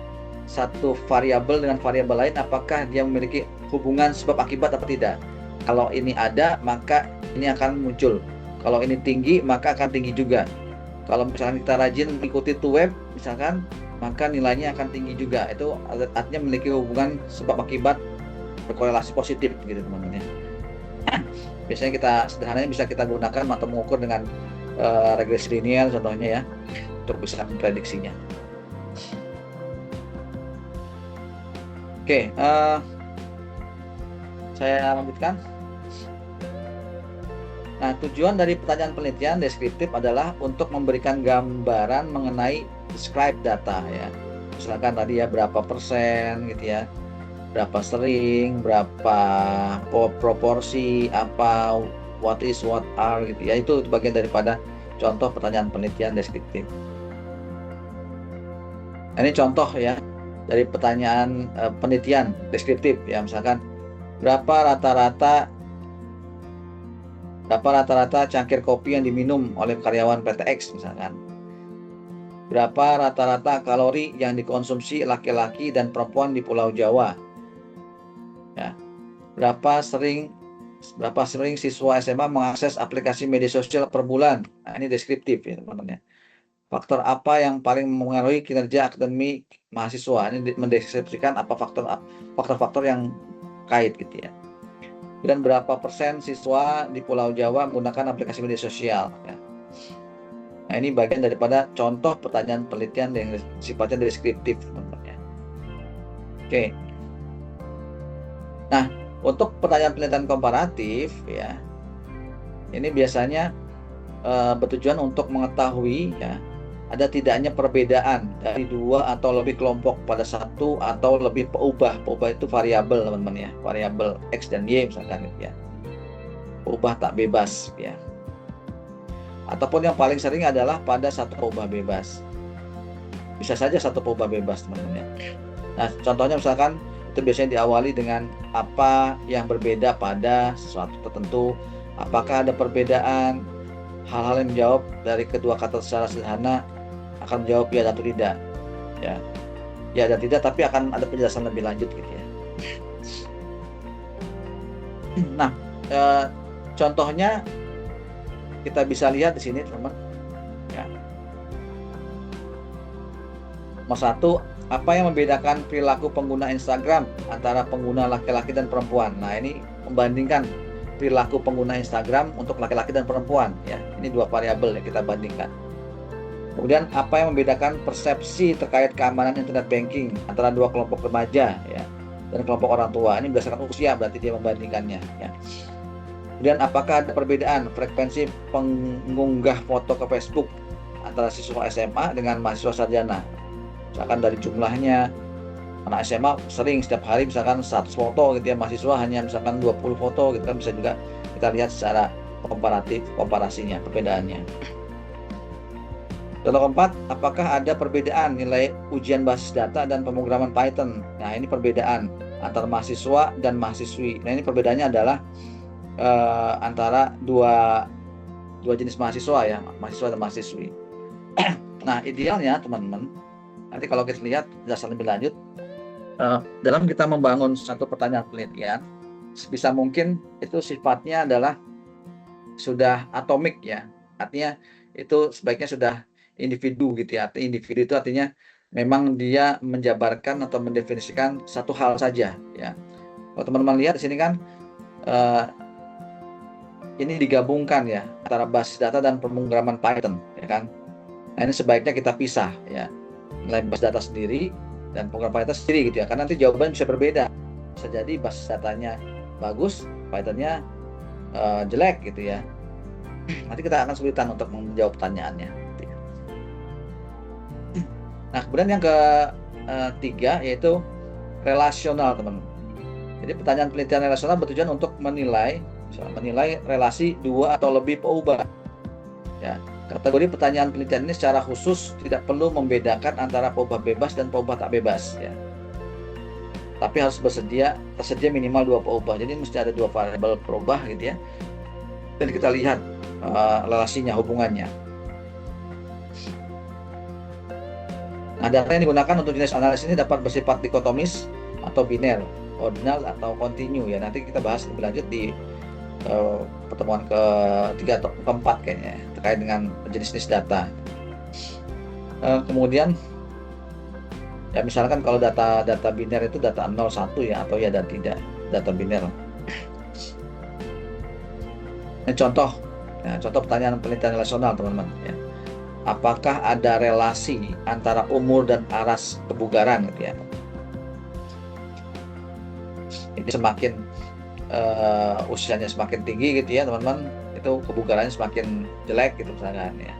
satu variabel dengan variabel lain, apakah dia memiliki hubungan sebab akibat atau tidak. Kalau ini ada, maka ini akan muncul. Kalau ini tinggi, maka akan tinggi juga. Kalau misalkan kita rajin mengikuti web, misalkan, maka nilainya akan tinggi juga. Itu artinya memiliki hubungan sebab akibat berkorelasi positif gitu teman-teman ya. Biasanya kita sederhananya bisa kita gunakan atau mengukur dengan regresi linear contohnya ya, untuk bisa memprediksinya. Oke, saya lanjutkan. Nah, tujuan dari pertanyaan penelitian deskriptif adalah untuk memberikan gambaran mengenai describe data ya. Misalkan tadi ya berapa persen gitu ya, berapa sering, berapa proporsi, apa, what is, what are gitu ya. Itu bagian daripada contoh pertanyaan penelitian deskriptif. Ini contoh ya dari pertanyaan penelitian deskriptif ya, misalkan berapa rata-rata cangkir kopi yang diminum oleh karyawan PT X misalkan. Berapa rata-rata kalori yang dikonsumsi laki-laki dan perempuan di Pulau Jawa. Ya. Berapa sering siswa SMA mengakses aplikasi media sosial per bulan. Nah, ini deskriptif ya teman-teman ya. Faktor apa yang paling mempengaruhi kinerja akademik mahasiswa. Ini mendeskripsikan apa faktor-faktor yang kait gitu ya. Dan berapa persen siswa di Pulau Jawa menggunakan aplikasi media sosial ya. Nah, ini bagian daripada contoh pertanyaan penelitian yang sifatnya deskriptif teman-teman ya. Oke. Nah, untuk pertanyaan penelitian komparatif ya, ini biasanya bertujuan untuk mengetahui ya, ada tidaknya perbedaan dari dua atau lebih kelompok pada satu atau lebih peubah. Peubah itu variabel teman-teman ya, variabel X dan Y misalkan gitu ya. Peubah tak bebas ya. Ataupun yang paling sering adalah pada satu peubah bebas. Bisa saja satu peubah bebas teman-teman ya. Nah, contohnya misalkan itu biasanya diawali dengan apa yang berbeda pada sesuatu tertentu. Apakah ada perbedaan? Hal-hal yang menjawab dari kedua kata secara sederhana akan menjawab ya atau tidak ya, ya dan tidak, tapi akan ada penjelasan lebih lanjut gitu ya. Nah, contohnya kita bisa lihat di sini teman-teman ya. Nomor 1, apa yang membedakan perilaku pengguna Instagram antara pengguna laki-laki dan perempuan. Nah, ini membandingkan perilaku pengguna Instagram untuk laki-laki dan perempuan ya. Ini dua variabel yang kita bandingkan. Kemudian apa yang membedakan persepsi terkait keamanan internet banking antara dua kelompok remaja ya dan kelompok orang tua. Ini berdasarkan usia, berarti dia membandingkannya ya. Kemudian apakah ada perbedaan frekuensi pengunggah foto ke Facebook antara siswa SMA dengan mahasiswa sarjana. Misalkan dari jumlahnya, anak SMA sering setiap hari misalkan 100 foto gitu ya, mahasiswa hanya misalkan 20 foto gitu kan, bisa juga kita lihat secara komparasinya, perbedaannya. Contoh keempat, apakah ada perbedaan nilai ujian basis data dan pemrograman Python? Nah, ini perbedaan antara mahasiswa dan mahasiswi. Nah, ini perbedaannya adalah antara dua jenis mahasiswa ya, mahasiswa dan mahasiswi. Nah, idealnya teman-teman, nanti kalau kita lihat dasar lebih lanjut, dalam kita membangun satu pertanyaan penelitian, sebisa mungkin itu sifatnya adalah sudah atomik ya, artinya itu sebaiknya sudah individu gitu ya. Individu itu artinya memang dia menjabarkan atau mendefinisikan satu hal saja ya. Kalau teman-teman lihat di sini kan ini digabungkan ya antara basis data dan pemrograman Python ya kan. Nah, ini sebaiknya kita pisah ya, nilai basis data sendiri dan pemrograman Python sendiri gitu ya, karena nanti jawaban bisa berbeda. Bisa jadi basis datanya bagus, Pythonnya jelek gitu ya. Nanti kita akan kesulitan untuk menjawab pertanyaannya. Nah, kemudian yang ketiga yaitu relasional, teman-teman. Jadi pertanyaan penelitian relasional bertujuan untuk menilai relasi dua atau lebih peubah. Ya, kategori pertanyaan penelitian ini secara khusus tidak perlu membedakan antara peubah bebas dan peubah tak bebas. Ya. Tapi harus tersedia minimal dua peubah. Jadi mesti ada dua variabel peubah gitu ya. Dan kita lihat relasinya, hubungannya. Nah, data yang digunakan untuk jenis analisis ini dapat bersifat dikotomis atau biner, ordinal atau kontinu ya. Nanti kita bahas lebih lanjut di pertemuan ketiga atau keempat kayaknya terkait dengan jenis-jenis data. Kemudian ya misalkan kalau data biner itu data 0 1 ya, atau ya dan tidak, data biner. Ini contoh pertanyaan penelitian relasional, teman-teman ya. Apakah ada relasi antara umur dan aras kebugaran gitu ya. Ini semakin usianya semakin tinggi gitu ya teman-teman, itu kebugarannya semakin jelek gitu misalkan ya.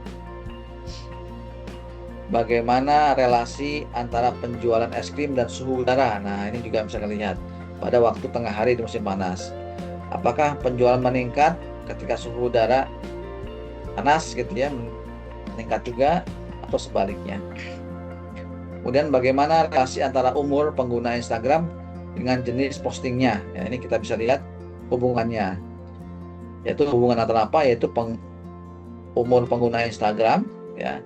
Bagaimana relasi antara penjualan es krim dan suhu udara? Nah, ini juga bisa kita lihat pada waktu tengah hari di musim panas. Apakah penjualan meningkat ketika suhu udara panas gitu ya, meningkat juga, atau sebaliknya. Kemudian bagaimana relasi antara umur pengguna Instagram dengan jenis postingnya? Ya, ini kita bisa lihat hubungannya. Yaitu hubungan antara apa? Yaitu umur pengguna Instagram ya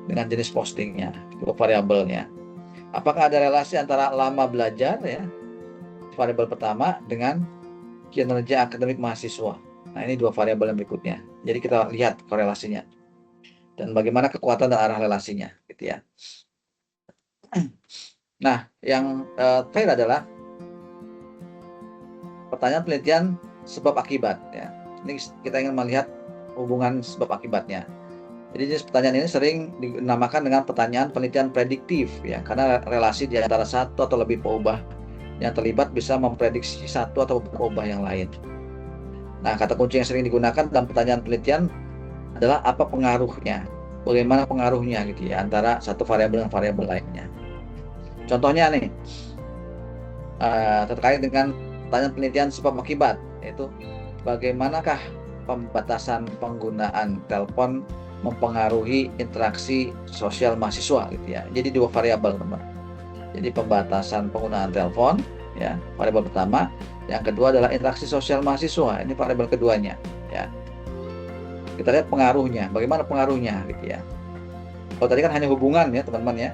dengan jenis postingnya, dua variabelnya. Apakah ada relasi antara lama belajar ya, variabel pertama, dengan kinerja akademik mahasiswa? Nah, ini dua variabel yang berikutnya. Jadi kita lihat korelasinya dan bagaimana kekuatan dan arah relasinya gitu ya. Nah, yang terakhir adalah pertanyaan penelitian sebab akibat ya. Ini kita ingin melihat hubungan sebab akibatnya. Jadi jenis pertanyaan ini sering dinamakan dengan pertanyaan penelitian prediktif ya, karena relasi di antara satu atau lebih peubah yang terlibat bisa memprediksi satu atau peubah yang lain. Nah, kata kunci yang sering digunakan dalam pertanyaan penelitian adalah apa pengaruhnya, bagaimana pengaruhnya gitu ya antara satu variabel dan variabel lainnya. Contohnya nih terkait dengan pertanyaan penelitian sebab akibat, yaitu bagaimanakah pembatasan penggunaan telepon mempengaruhi interaksi sosial mahasiswa gitu ya. Jadi dua variabel, teman. Jadi pembatasan penggunaan telepon ya, variabel pertama. Yang kedua adalah interaksi sosial mahasiswa, ini variabel keduanya ya. Kita lihat pengaruhnya, bagaimana pengaruhnya gitu ya. Kalau tadi kan hanya hubungan ya teman-teman ya,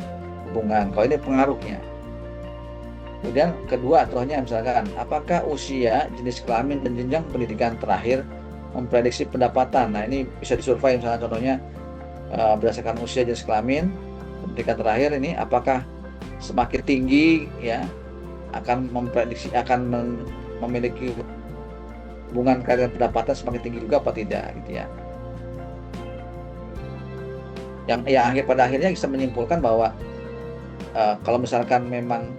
hubungan. Kalau ini pengaruhnya. Kemudian kedua contohnya misalkan, apakah usia, jenis kelamin, dan jenjang pendidikan terakhir memprediksi pendapatan? Nah, ini bisa disurvei misalnya contohnya berdasarkan usia, jenis kelamin, pendidikan terakhir ini apakah semakin tinggi ya akan memprediksi memiliki hubungan kaitan pendapatan semakin tinggi juga apa tidak gitu ya. Yang pada akhirnya bisa menyimpulkan bahwa kalau misalkan memang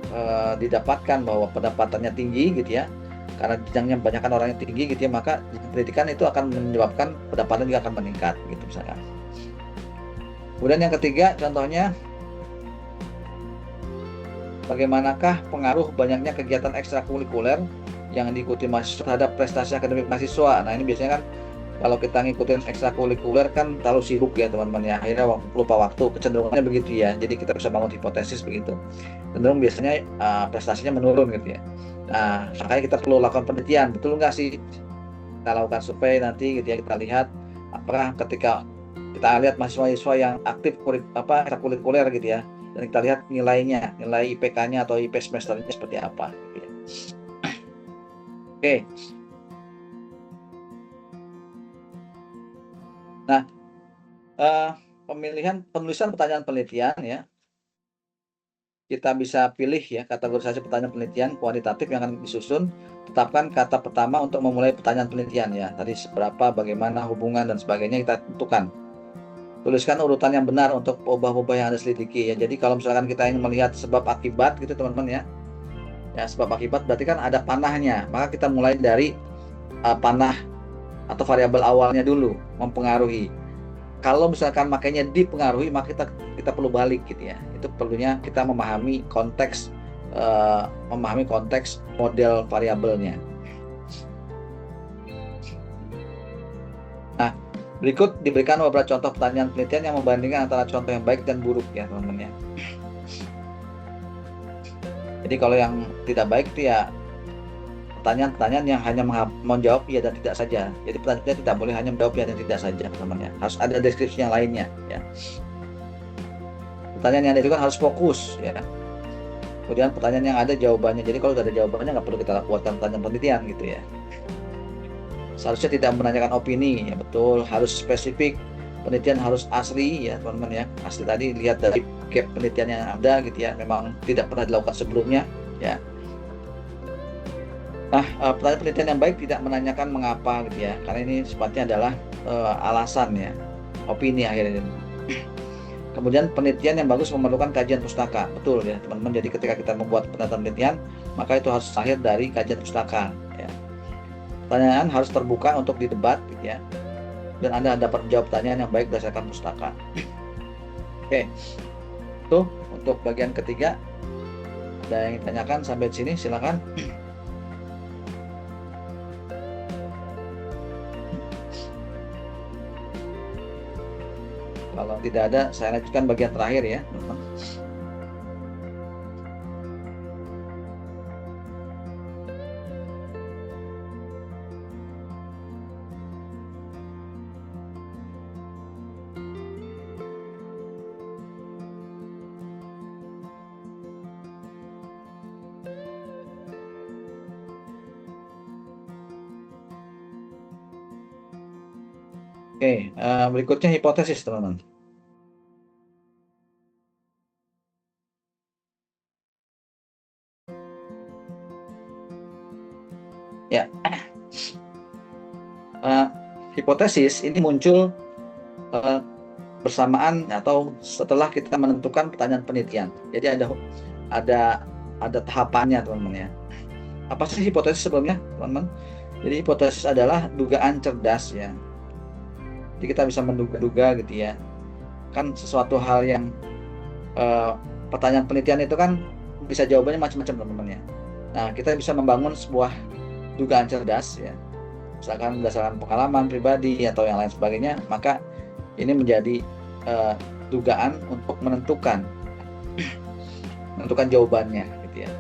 didapatkan bahwa pendapatannya tinggi gitu ya, karena jenjangnya banyakkan orang yang tinggi gitu ya, maka pendidikan itu akan menyebabkan pendapatan juga akan meningkat gitu misalkan. Kemudian yang ketiga contohnya, bagaimanakah pengaruh banyaknya kegiatan ekstrakurikuler yang diikuti mahasiswa terhadap prestasi akademik mahasiswa? Nah, ini biasanya kan Kalau kita ngikutin ekstrakurikuler kan terlalu sibuk ya teman-teman ya, akhirnya lupa waktu, kecenderungannya begitu ya. Jadi kita bisa bangun hipotesis begitu, cenderung biasanya prestasinya menurun gitu ya. Nah, makanya kita perlu lakukan penelitian, betul nggak sih? Kita lakukan survei nanti gitu ya, kita lihat apakah ketika kita lihat mahasiswa-mahasiswa yang aktif ekstrakurikuler gitu ya, dan kita lihat nilainya, nilai IPK-nya atau IP semesternya seperti apa gitu ya. Oke. Nah, penulisan pertanyaan penelitian ya, kita bisa pilih ya kategorisasi pertanyaan penelitian kuantitatif yang akan disusun. Tetapkan kata pertama untuk memulai pertanyaan penelitian ya. Tadi seberapa, bagaimana, hubungan, dan sebagainya kita tentukan. Tuliskan urutan yang benar untuk ubah-ubah yang Anda selidiki ya. Jadi kalau misalkan kita ingin melihat sebab akibat gitu teman-teman ya. Ya, sebab akibat berarti kan ada panahnya. Maka kita mulai dari panah atau variabel awalnya dulu mempengaruhi. Kalau misalkan makanya dipengaruhi, maka kita perlu balik gitu ya. Itu perlunya kita memahami konteks model variabelnya. Nah, berikut diberikan beberapa contoh pertanyaan penelitian yang membandingkan antara contoh yang baik dan buruk ya teman-teman ya. Jadi kalau yang tidak baik itu ya pertanyaan-pertanyaan yang hanya menjawab iya dan tidak saja. Jadi pertanyaan tidak boleh hanya menjawab iya dan tidak saja teman-teman ya. Harus ada deskripsi yang lainnya ya. Pertanyaan yang ada itu kan harus fokus ya. Kemudian pertanyaan yang ada jawabannya. Jadi kalau sudah ada jawabannya nggak perlu kita lakukan pertanyaan penelitian gitu ya. Seharusnya tidak menanyakan opini ya, betul. Harus spesifik. Penelitian harus asli ya teman-teman ya. Asli tadi lihat dari gap penelitian yang ada gitu ya. Memang tidak pernah dilakukan sebelumnya ya. Nah, pertanyaan penelitian yang baik tidak menanyakan mengapa gitu ya. Karena ini sifatnya adalah alasan ya. Opini akhirnya. Kemudian penelitian yang bagus memerlukan kajian pustaka, betul ya teman-teman. Jadi ketika kita membuat penelitian, maka itu harus lahir dari kajian pustaka. Ya. Pertanyaan harus terbuka untuk didebat, gitu ya. Dan Anda dapat menjawab pertanyaan yang baik berdasarkan pustaka. Oke, itu untuk bagian ketiga. Ada yang ditanyakan sampai di sini, silakan. Kalau tidak ada, saya lanjutkan bagian terakhir ya. Oke, berikutnya hipotesis teman-teman. Ya, hipotesis ini muncul bersamaan atau setelah kita menentukan pertanyaan penelitian. Jadi ada tahapannya teman-teman ya. Apa sih hipotesis sebelumnya teman-teman? Jadi hipotesis adalah dugaan cerdas ya. Jadi kita bisa menduga-duga gitu ya. Kan sesuatu hal yang pertanyaan penelitian itu kan bisa jawabannya macam-macam teman-teman ya. Nah, kita bisa membangun sebuah dugaan cerdas ya. Misalkan berdasarkan pengalaman pribadi atau yang lain sebagainya, maka ini menjadi dugaan untuk menentukan jawabannya gitu ya.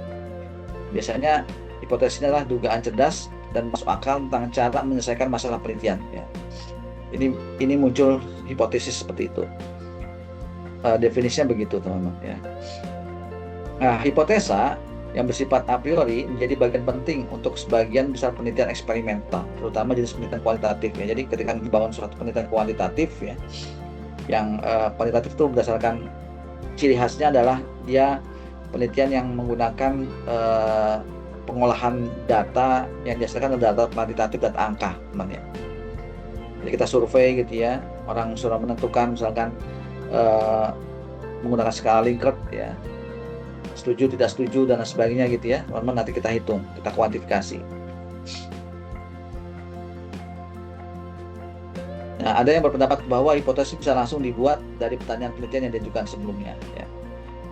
Biasanya hipotesisnya adalah dugaan cerdas dan masuk akal tentang cara menyelesaikan masalah penelitian ya. Ini muncul hipotesis seperti itu. Definisinya begitu teman-teman ya. Nah, hipotesa yang bersifat a priori menjadi bagian penting untuk sebagian besar penelitian eksperimental, terutama jenis penelitian kualitatif ya. Jadi ketika membangun suatu penelitian kuantitatif ya, yang kuantitatif itu berdasarkan ciri khasnya adalah dia penelitian yang menggunakan pengolahan data yang dihasilkan dari data kuantitatif, data angka teman ya. Jadi kita survei gitu ya, orang sudah menentukan misalkan menggunakan skala Likert ya, setuju tidak setuju dan sebagainya gitu ya teman-teman. Nanti kita hitung, kita kuantifikasi. Nah, ada yang berpendapat bahwa hipotesis bisa langsung dibuat dari pertanyaan penelitian yang diajukan sebelumnya ya.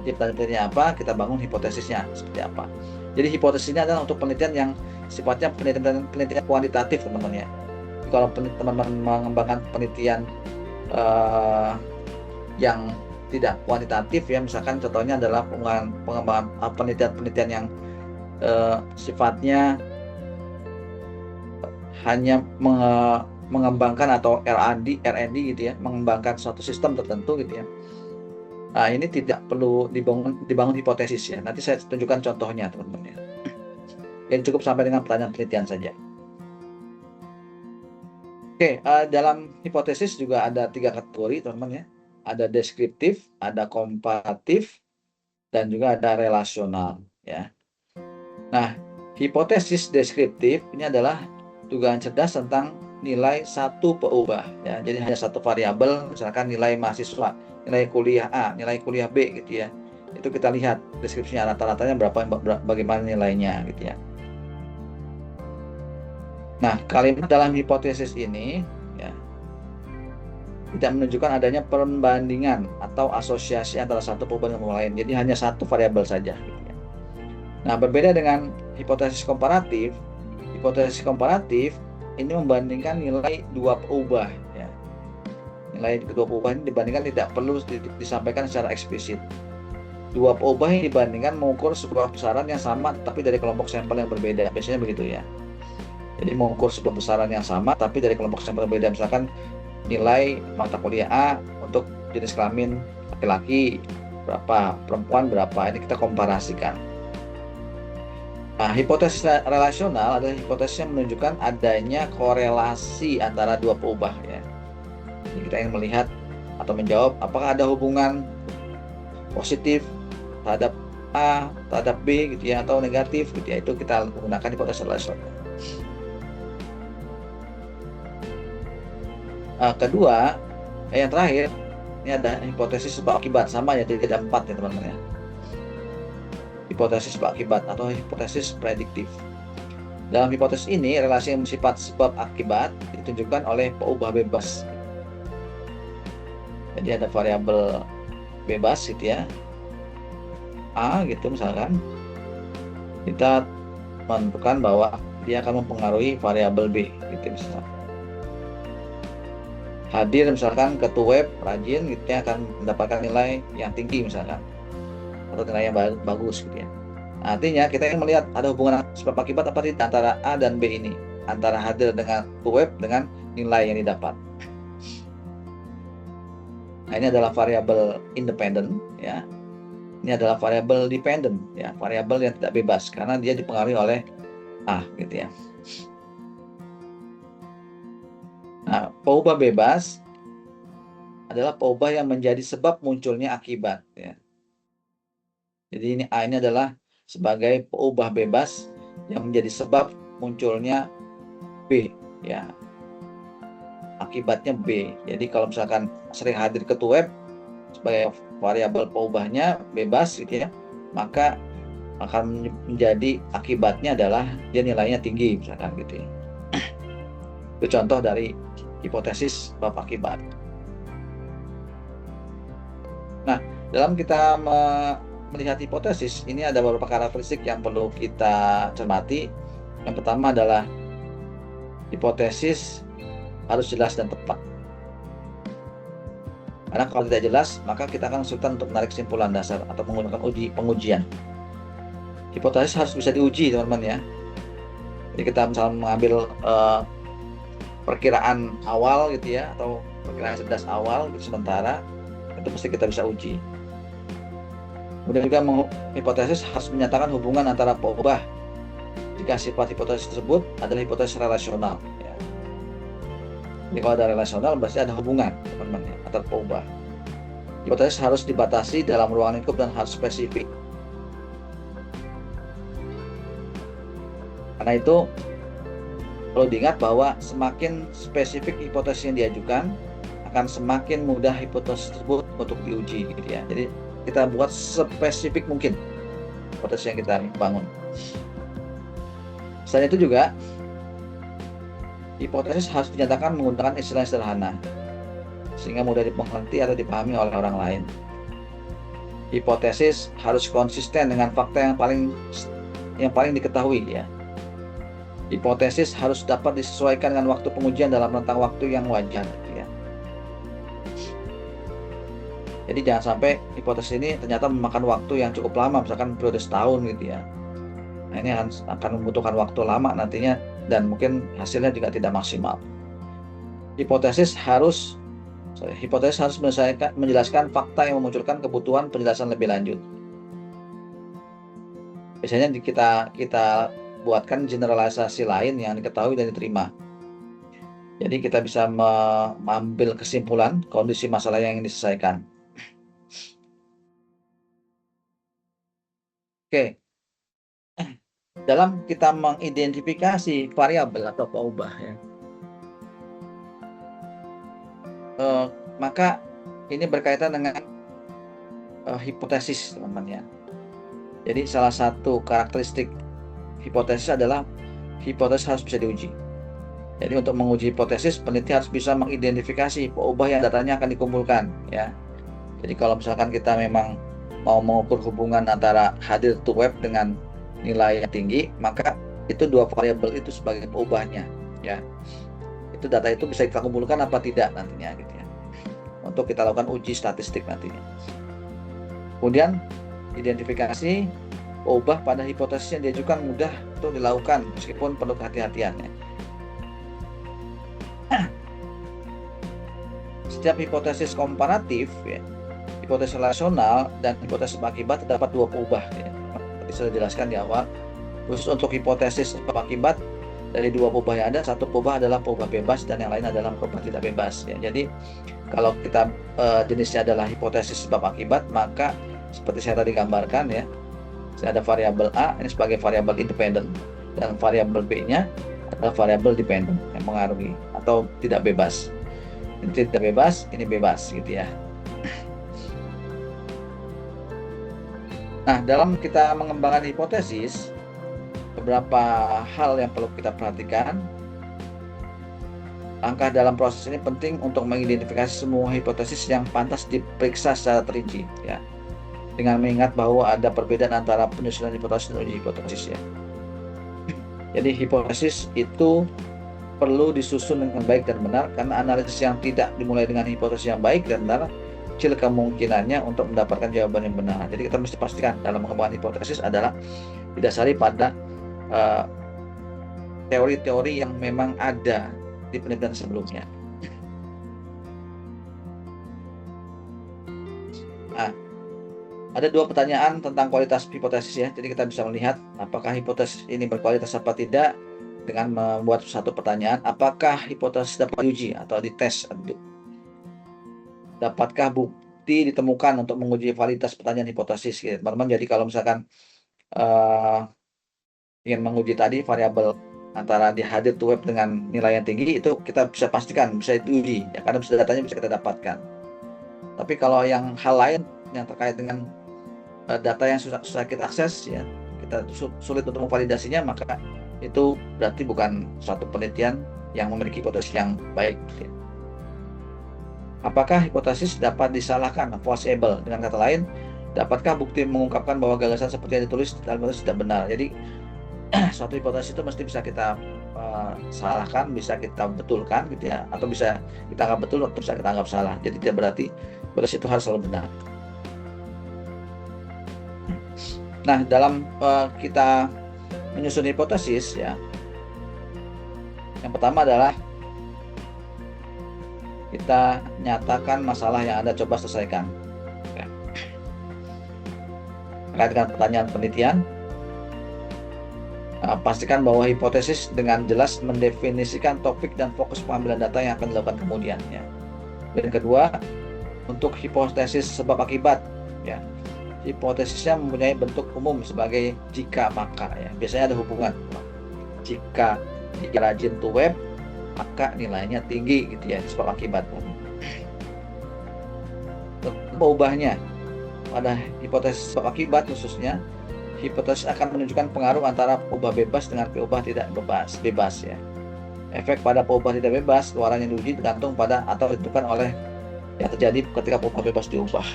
Jadi pertanyaan penelitiannya apa, kita bangun hipotesisnya seperti apa. Jadi hipotesis ini adalah untuk penelitian yang sifatnya penelitian kuantitatif teman-teman ya. kalau teman-teman mengembangkan penelitian yang tidak kuantitatif ya, misalkan contohnya adalah pengembangan penelitian yang sifatnya hanya mengembangkan atau R&D gitu ya, mengembangkan suatu sistem tertentu gitu ya. Nah, ini tidak perlu dibangun hipotesis ya. Nanti saya tunjukkan contohnya teman-teman ya. Yang cukup sampai dengan pertanyaan penelitian saja. Oke, dalam hipotesis juga ada 3 kategori teman-teman ya. Ada deskriptif, ada komparatif, dan juga ada relasional ya. Nah, hipotesis deskriptif ini adalah dugaan cerdas tentang nilai satu peubah ya. Jadi hanya satu variabel, misalkan nilai mahasiswa, nilai kuliah A, nilai kuliah B gitu ya. Itu kita lihat deskripsinya rata-ratanya bagaimana nilainya gitu ya. Nah, kalimat dalam hipotesis ini ya, tidak menunjukkan adanya perbandingan atau asosiasi antara satu peubah dengan lain. Jadi hanya satu variabel saja. Gitu ya. Nah, berbeda dengan hipotesis komparatif. Hipotesis komparatif ini membandingkan nilai dua peubah. Ya. Nilai kedua peubah ini dibandingkan tidak perlu disampaikan secara eksplisit. Dua peubah yang dibandingkan mengukur sebuah besaran yang sama tapi dari kelompok sampel yang berbeda. Biasanya begitu ya. Jadi mengukur sebuah besaran yang sama tapi dari kelompok sampel berbeda. Misalkan nilai mata kuliah A untuk jenis kelamin laki-laki berapa, perempuan berapa, ini kita komparasikan. Nah, hipotesis relasional adalah hipotesis yang menunjukkan adanya korelasi antara dua peubah ya. Jadi kita ingin melihat atau menjawab apakah ada hubungan positif terhadap A, terhadap B gitu ya, atau negatif gitu ya. Itu kita menggunakan hipotesis relasional. Kedua, yang terakhir, ini ada hipotesis sebab akibat, sama ya, jadi ada 4 ya teman-teman ya. Hipotesis sebab akibat atau hipotesis prediktif. Dalam hipotesis ini, relasi yang bersifat sebab akibat ditunjukkan oleh peubah bebas. Jadi ada variabel bebas gitu ya, A gitu misalkan, kita menentukan bahwa dia akan mempengaruhi variabel B gitu misalkan. Hadir misalkan ke web rajin gitu ya, akan mendapatkan nilai yang tinggi misalkan, atau nilai yang bagus gitu ya. Nah, artinya kita ingin melihat ada hubungan sebab akibat apa tidak antara A dan B ini, antara hadir dengan web dengan nilai yang didapat. Nah, ini adalah variabel independen ya. Ini adalah variabel dependent ya, variabel yang tidak bebas karena dia dipengaruhi oleh A gitu ya. Nah, peubah bebas adalah peubah yang menjadi sebab munculnya akibat ya. Jadi ini A ini adalah sebagai peubah bebas yang menjadi sebab munculnya B ya. Akibatnya B. Jadi kalau misalkan sering hadir ke web sebagai variabel peubahnya bebas gitu ya, maka akan menjadi akibatnya adalah dia nilainya tinggi misalkan gitu ya. Itu contoh dari hipotesis sebab akibat. Nah, dalam kita melihat hipotesis, ini ada beberapa karakteristik yang perlu kita cermati. Yang pertama adalah hipotesis harus jelas dan tepat. Karena kalau tidak jelas, maka kita akan kesulitan untuk menarik kesimpulan dasar atau menggunakan pengujian. Hipotesis harus bisa diuji, teman-teman ya. Jadi kita misalnya mengambil perkiraan awal gitu ya, atau perkiraan cerdas awal gitu sementara, itu pasti kita bisa uji. Kemudian juga hipotesis harus menyatakan hubungan antara peubah jika sifat hipotesis tersebut adalah hipotesis relasional ya. Jadi kalau ada relasional berarti ada hubungan teman-teman ya, antar peubah. Hipotesis harus dibatasi dalam ruang lingkup dan harus spesifik. Karena itu perlu diingat bahwa semakin spesifik hipotesis yang diajukan, akan semakin mudah hipotesis tersebut untuk diuji gitu ya. Jadi kita buat spesifik mungkin hipotesis yang kita bangun. Selain itu juga hipotesis harus dinyatakan menggunakan istilah sederhana sehingga mudah dimengerti atau dipahami oleh orang lain. Hipotesis harus konsisten dengan fakta yang paling diketahui ya. Hipotesis harus dapat disesuaikan dengan waktu pengujian dalam rentang waktu yang wajar, gitu ya. Jadi jangan sampai hipotesis ini ternyata memakan waktu yang cukup lama, misalkan periode setahun gitu ya. Nah, ini akan membutuhkan waktu lama nantinya dan mungkin hasilnya juga tidak maksimal. Hipotesis harus menjelaskan fakta yang memunculkan kebutuhan penjelasan lebih lanjut. Biasanya kita buatkan generalisasi lain yang diketahui dan diterima. Jadi kita bisa mengambil kesimpulan kondisi masalah yang ingin diselesaikan. Oke, dalam kita mengidentifikasi variabel atau peubah ya, maka ini berkaitan dengan hipotesis, teman-teman ya. Jadi salah satu karakteristik hipotesis adalah hipotesis harus bisa diuji. Jadi untuk menguji hipotesis, peneliti harus bisa mengidentifikasi peubah yang datanya akan dikumpulkan ya. Jadi kalau misalkan kita memang mau mengukur hubungan antara hadir to web dengan nilai yang tinggi, maka itu dua variabel itu sebagai peubahnya ya. Itu data itu bisa kita kumpulkan apa tidak nantinya gitu ya. Untuk kita lakukan uji statistik nantinya. Kemudian identifikasi peubah pada hipotesis yang diajukan mudah untuk dilakukan meskipun perlu kehati-hatian ya. Setiap hipotesis komparatif ya, hipotesis relasional dan hipotesis sebab akibat terdapat dua peubah ya. Seperti sudah dijelaskan di awal. Khusus untuk hipotesis sebab akibat, dari dua peubah yang ada, satu peubah adalah peubah bebas dan yang lain adalah peubah tidak bebas ya. Jadi kalau kita jenisnya adalah hipotesis sebab akibat, maka seperti saya tadi gambarkan ya, saya ada variabel A ini sebagai variabel independen dan variabel B-nya adalah variabel dependen yang mengaruhi atau tidak bebas. Ini tidak bebas, ini bebas gitu ya. Nah, dalam kita mengembangkan hipotesis, beberapa hal yang perlu kita perhatikan. Langkah dalam proses ini penting untuk mengidentifikasi semua hipotesis yang pantas diperiksa secara terinci ya. Dengan mengingat bahwa ada perbedaan antara penyusunan hipotesis dan uji hipotesis ya. Jadi hipotesis itu perlu disusun dengan baik dan benar karena analisis yang tidak dimulai dengan hipotesis yang baik dan benar kecil kemungkinannya untuk mendapatkan jawaban yang benar. Jadi kita mesti pastikan dalam mengembangkan hipotesis adalah didasari pada teori-teori yang memang ada di penelitian sebelumnya. Nah, ada dua pertanyaan tentang kualitas hipotesis ya. Jadi kita bisa melihat apakah hipotesis ini berkualitas apa tidak dengan membuat satu pertanyaan, apakah hipotesis dapat diuji atau dites? Dapatkah bukti ditemukan untuk menguji validitas pertanyaan hipotesis gitu, teman-teman. Jadi kalau misalkan ingin menguji tadi variabel antara di hadir to web dengan nilai yang tinggi, itu kita bisa pastikan bisa diuji ya, karena bisa datanya bisa kita dapatkan. Tapi kalau yang hal lain yang terkait dengan data yang susah kita akses ya, kita sulit untuk memvalidasinya, maka itu berarti bukan suatu penelitian yang memiliki hipotesis yang baik ya. Apakah hipotesis dapat disalahkan, falsifiable? Dengan kata lain, dapatkah bukti mengungkapkan bahwa gagasan seperti yang ditulis dalam hipotesis tidak benar? Jadi suatu hipotesis itu mesti bisa kita salahkan, bisa kita betulkan gitu ya, atau bisa kita anggap betul atau bisa kita anggap salah. Jadi tidak berarti hipotesis itu harus selalu benar. Nah, dalam kita menyusun hipotesis ya, yang pertama adalah kita nyatakan masalah yang Anda coba selesaikan. Terkait dengan pertanyaan penelitian, pastikan bahwa hipotesis dengan jelas mendefinisikan topik dan fokus pengambilan data yang akan dilakukan kemudian ya. Dan kedua, untuk hipotesis sebab akibat ya, hipotesisnya mempunyai bentuk umum sebagai jika maka ya. Biasanya ada hubungan, jika rajin to web maka nilainya tinggi gitu ya, sebab akibat. Peubahnya pada hipotesis sebab akibat khususnya, hipotesis akan menunjukkan pengaruh antara peubah bebas dengan peubah tidak bebas ya. Efek pada peubah tidak bebas, luaran yang diuji tergantung pada atau ditentukan oleh yang terjadi ketika peubah bebas diubah.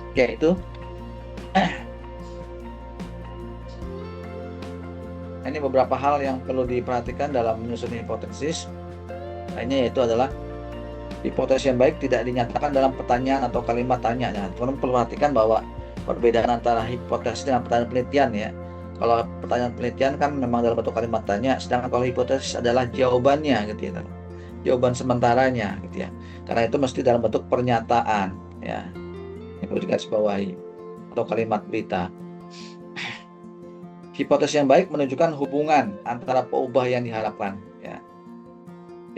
Oke, itu. Ini ini beberapa hal yang perlu diperhatikan dalam menyusun hipotesis. Lainnya yaitu adalah hipotesis yang baik tidak dinyatakan dalam pertanyaan atau kalimat tanya. Nah, teman-teman perlu perhatikan bahwa perbedaan antara hipotesis dengan pertanyaan penelitian ya. Kalau pertanyaan penelitian kan memang dalam bentuk kalimat tanya, sedangkan kalau hipotesis adalah jawabannya gitu ya. Jawaban sementaranya gitu ya. Karena itu mesti dalam bentuk pernyataan ya. Ini perlu digarisbawahi atau kalimat berita. Hipotesis yang baik menunjukkan hubungan antara peubah yang diharapkan ya.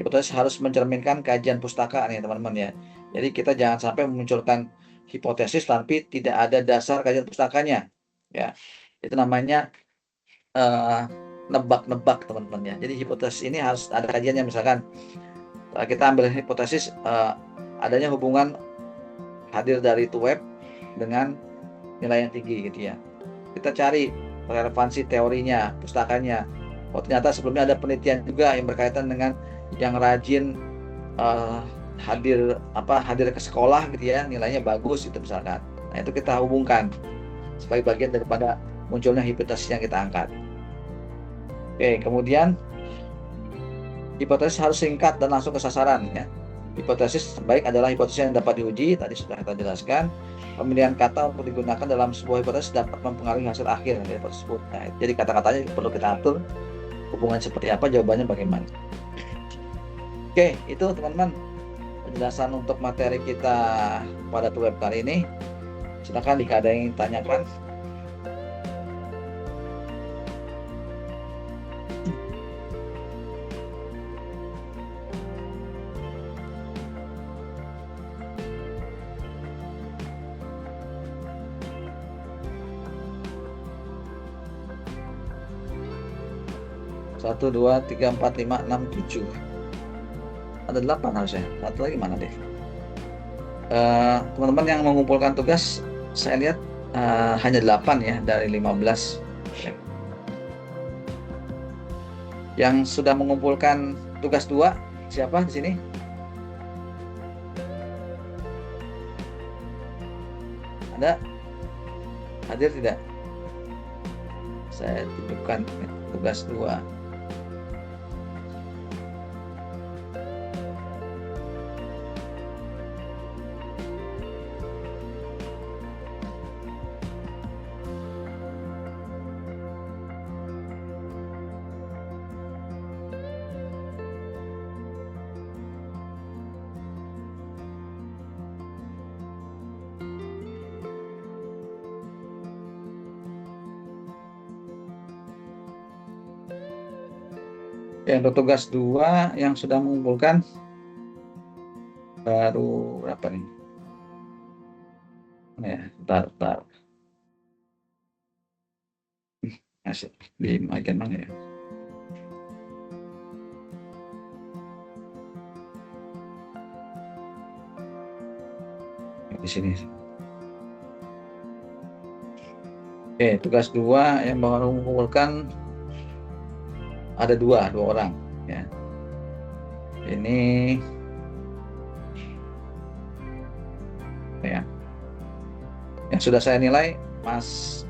Hipotesis harus mencerminkan kajian pustaka nih teman-teman ya. Jadi kita jangan sampai memunculkan hipotesis tapi tidak ada dasar kajian pustakanya ya. Itu namanya nebak-nebak teman-teman ya. Jadi hipotesis ini harus ada kajiannya. Misalkan kita ambil hipotesis adanya hubungan hadir dari itu web dengan nilai yang tinggi gitu ya. Kita cari relevansi teorinya, pustakanya. Oh ternyata sebelumnya ada penelitian juga yang berkaitan dengan yang rajin hadir ke sekolah gitu ya, nilainya bagus itu misalkan. Nah itu kita hubungkan sebagai bagian daripada munculnya hipotesis yang kita angkat. Oke, kemudian hipotesis harus singkat dan langsung ke sasaran ya. Hipotesis terbaik adalah hipotesis yang dapat diuji, tadi sudah kita jelaskan. Pemilihan kata untuk digunakan dalam sebuah hipotesis dapat mempengaruhi hasil akhir dari hipotesis tersebut. Nah, jadi kata-katanya perlu kita atur, hubungan seperti apa, jawabannya bagaimana. Oke, itu teman-teman penjelasan untuk materi kita pada web kali ini. Silakan jika ada yang tanyakan. Satu, dua, tiga, empat, lima, enam, tujuh. Ada 8 harusnya. Satu lagi mana deh? Teman-teman yang mengumpulkan tugas, saya lihat hanya 8 ya dari 15. Yang sudah mengumpulkan tugas 2, siapa di sini? Ada? Hadir tidak? Saya tunjukkan tugas 2. Ya, untuk tugas 2 yang sudah mengumpulkan baru berapa nih? Ya, bentar. Masih di bagian mana ya? Di sini. Oke, tugas 2 yang baru mengumpulkan ada dua orang ya. Ini ya yang sudah saya nilai Mas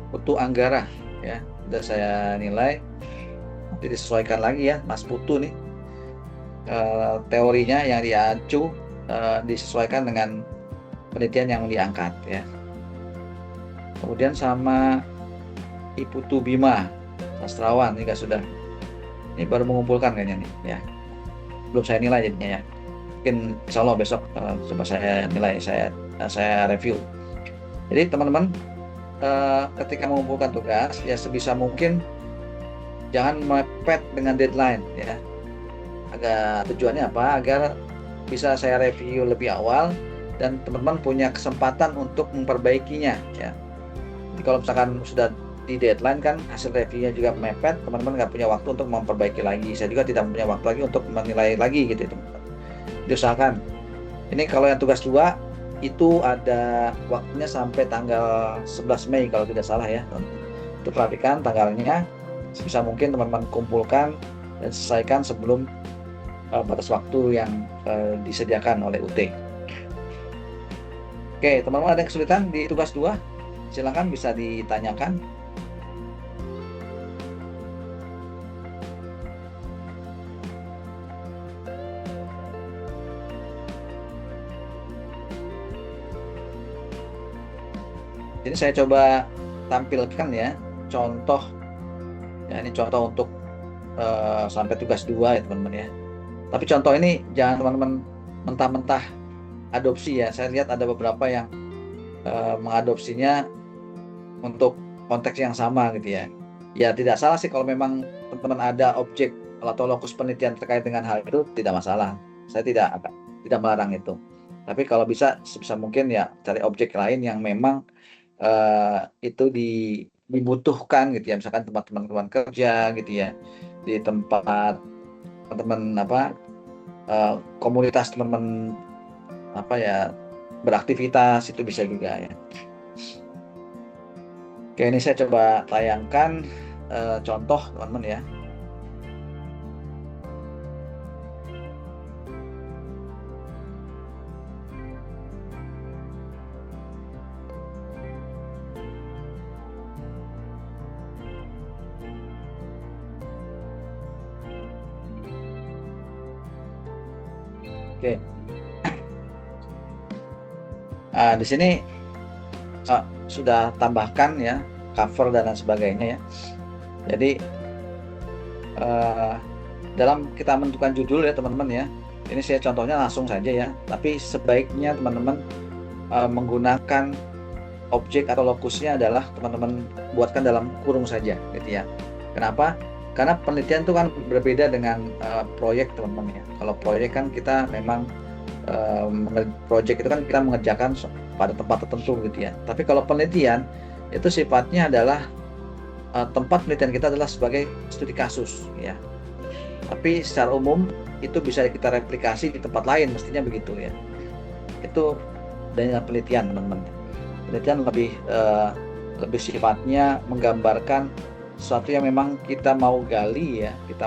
Putu Anggara ya, sudah saya nilai, nanti disesuaikan lagi ya Mas Putu nih teorinya yang diacu disesuaikan dengan penelitian yang diangkat ya. Kemudian sama Iputu Bima sastrawan juga sudah, ini baru mengumpulkan kayaknya nih ya, belum saya nilai jadinya ya, mungkin insya Allah besok coba saya nilai, saya review. Jadi teman-teman ketika mengumpulkan tugas ya sebisa mungkin jangan mepet dengan deadline ya. Tujuannya apa? Agar bisa saya review lebih awal dan teman-teman punya kesempatan untuk memperbaikinya ya. Jadi kalau misalkan sudah di deadline kan hasil reviewnya juga mepet, teman-teman nggak punya waktu untuk memperbaiki lagi. Saya juga tidak punya waktu lagi untuk menilai lagi gitu teman-teman. Diusahakan. Ini kalau yang tugas 2 itu ada waktunya sampai tanggal 11 Mei kalau tidak salah ya. Itu perhatikan tanggalnya, sebisa mungkin teman-teman kumpulkan dan selesaikan sebelum batas waktu yang disediakan oleh UT. Oke, teman-teman ada kesulitan di tugas 2? Silakan bisa ditanyakan. Jadi saya coba tampilkan ya contoh, ya ini contoh untuk sampai tugas 2 ya teman-teman ya. Tapi contoh ini jangan teman-teman mentah-mentah adopsi ya. Saya lihat ada beberapa yang mengadopsinya untuk konteks yang sama gitu ya. Ya tidak salah sih kalau memang teman-teman ada objek atau lokus penelitian terkait dengan hal itu, tidak masalah. Saya tidak melarang itu. Tapi kalau bisa sebisa mungkin ya cari objek lain yang memang itu dibutuhkan gitu ya. Misalkan tempat teman-teman kerja gitu ya, di tempat teman-teman komunitas teman-teman beraktivitas, itu bisa juga ya. Oke, ini saya coba tayangkan contoh teman-teman ya. Oke. Nah, di sini sudah tambahkan ya cover dan lain sebagainya ya. Jadi dalam kita menentukan judul ya teman-teman ya, ini saya contohnya langsung saja ya, tapi sebaiknya teman-teman menggunakan objek atau lokusnya adalah teman-teman buatkan dalam kurung saja gitu ya. Kenapa? Karena penelitian itu kan berbeda dengan proyek teman-teman ya. Kalau proyek kan kita memang proyek itu kan kita mengerjakan pada tempat tertentu gitu ya. Tapi kalau penelitian itu sifatnya adalah tempat penelitian kita adalah sebagai studi kasus ya. Tapi secara umum itu bisa kita replikasi di tempat lain, mestinya begitu ya. Itu dengan penelitian teman-teman. Penelitian lebih sifatnya menggambarkan sesuatu yang memang kita mau gali ya, kita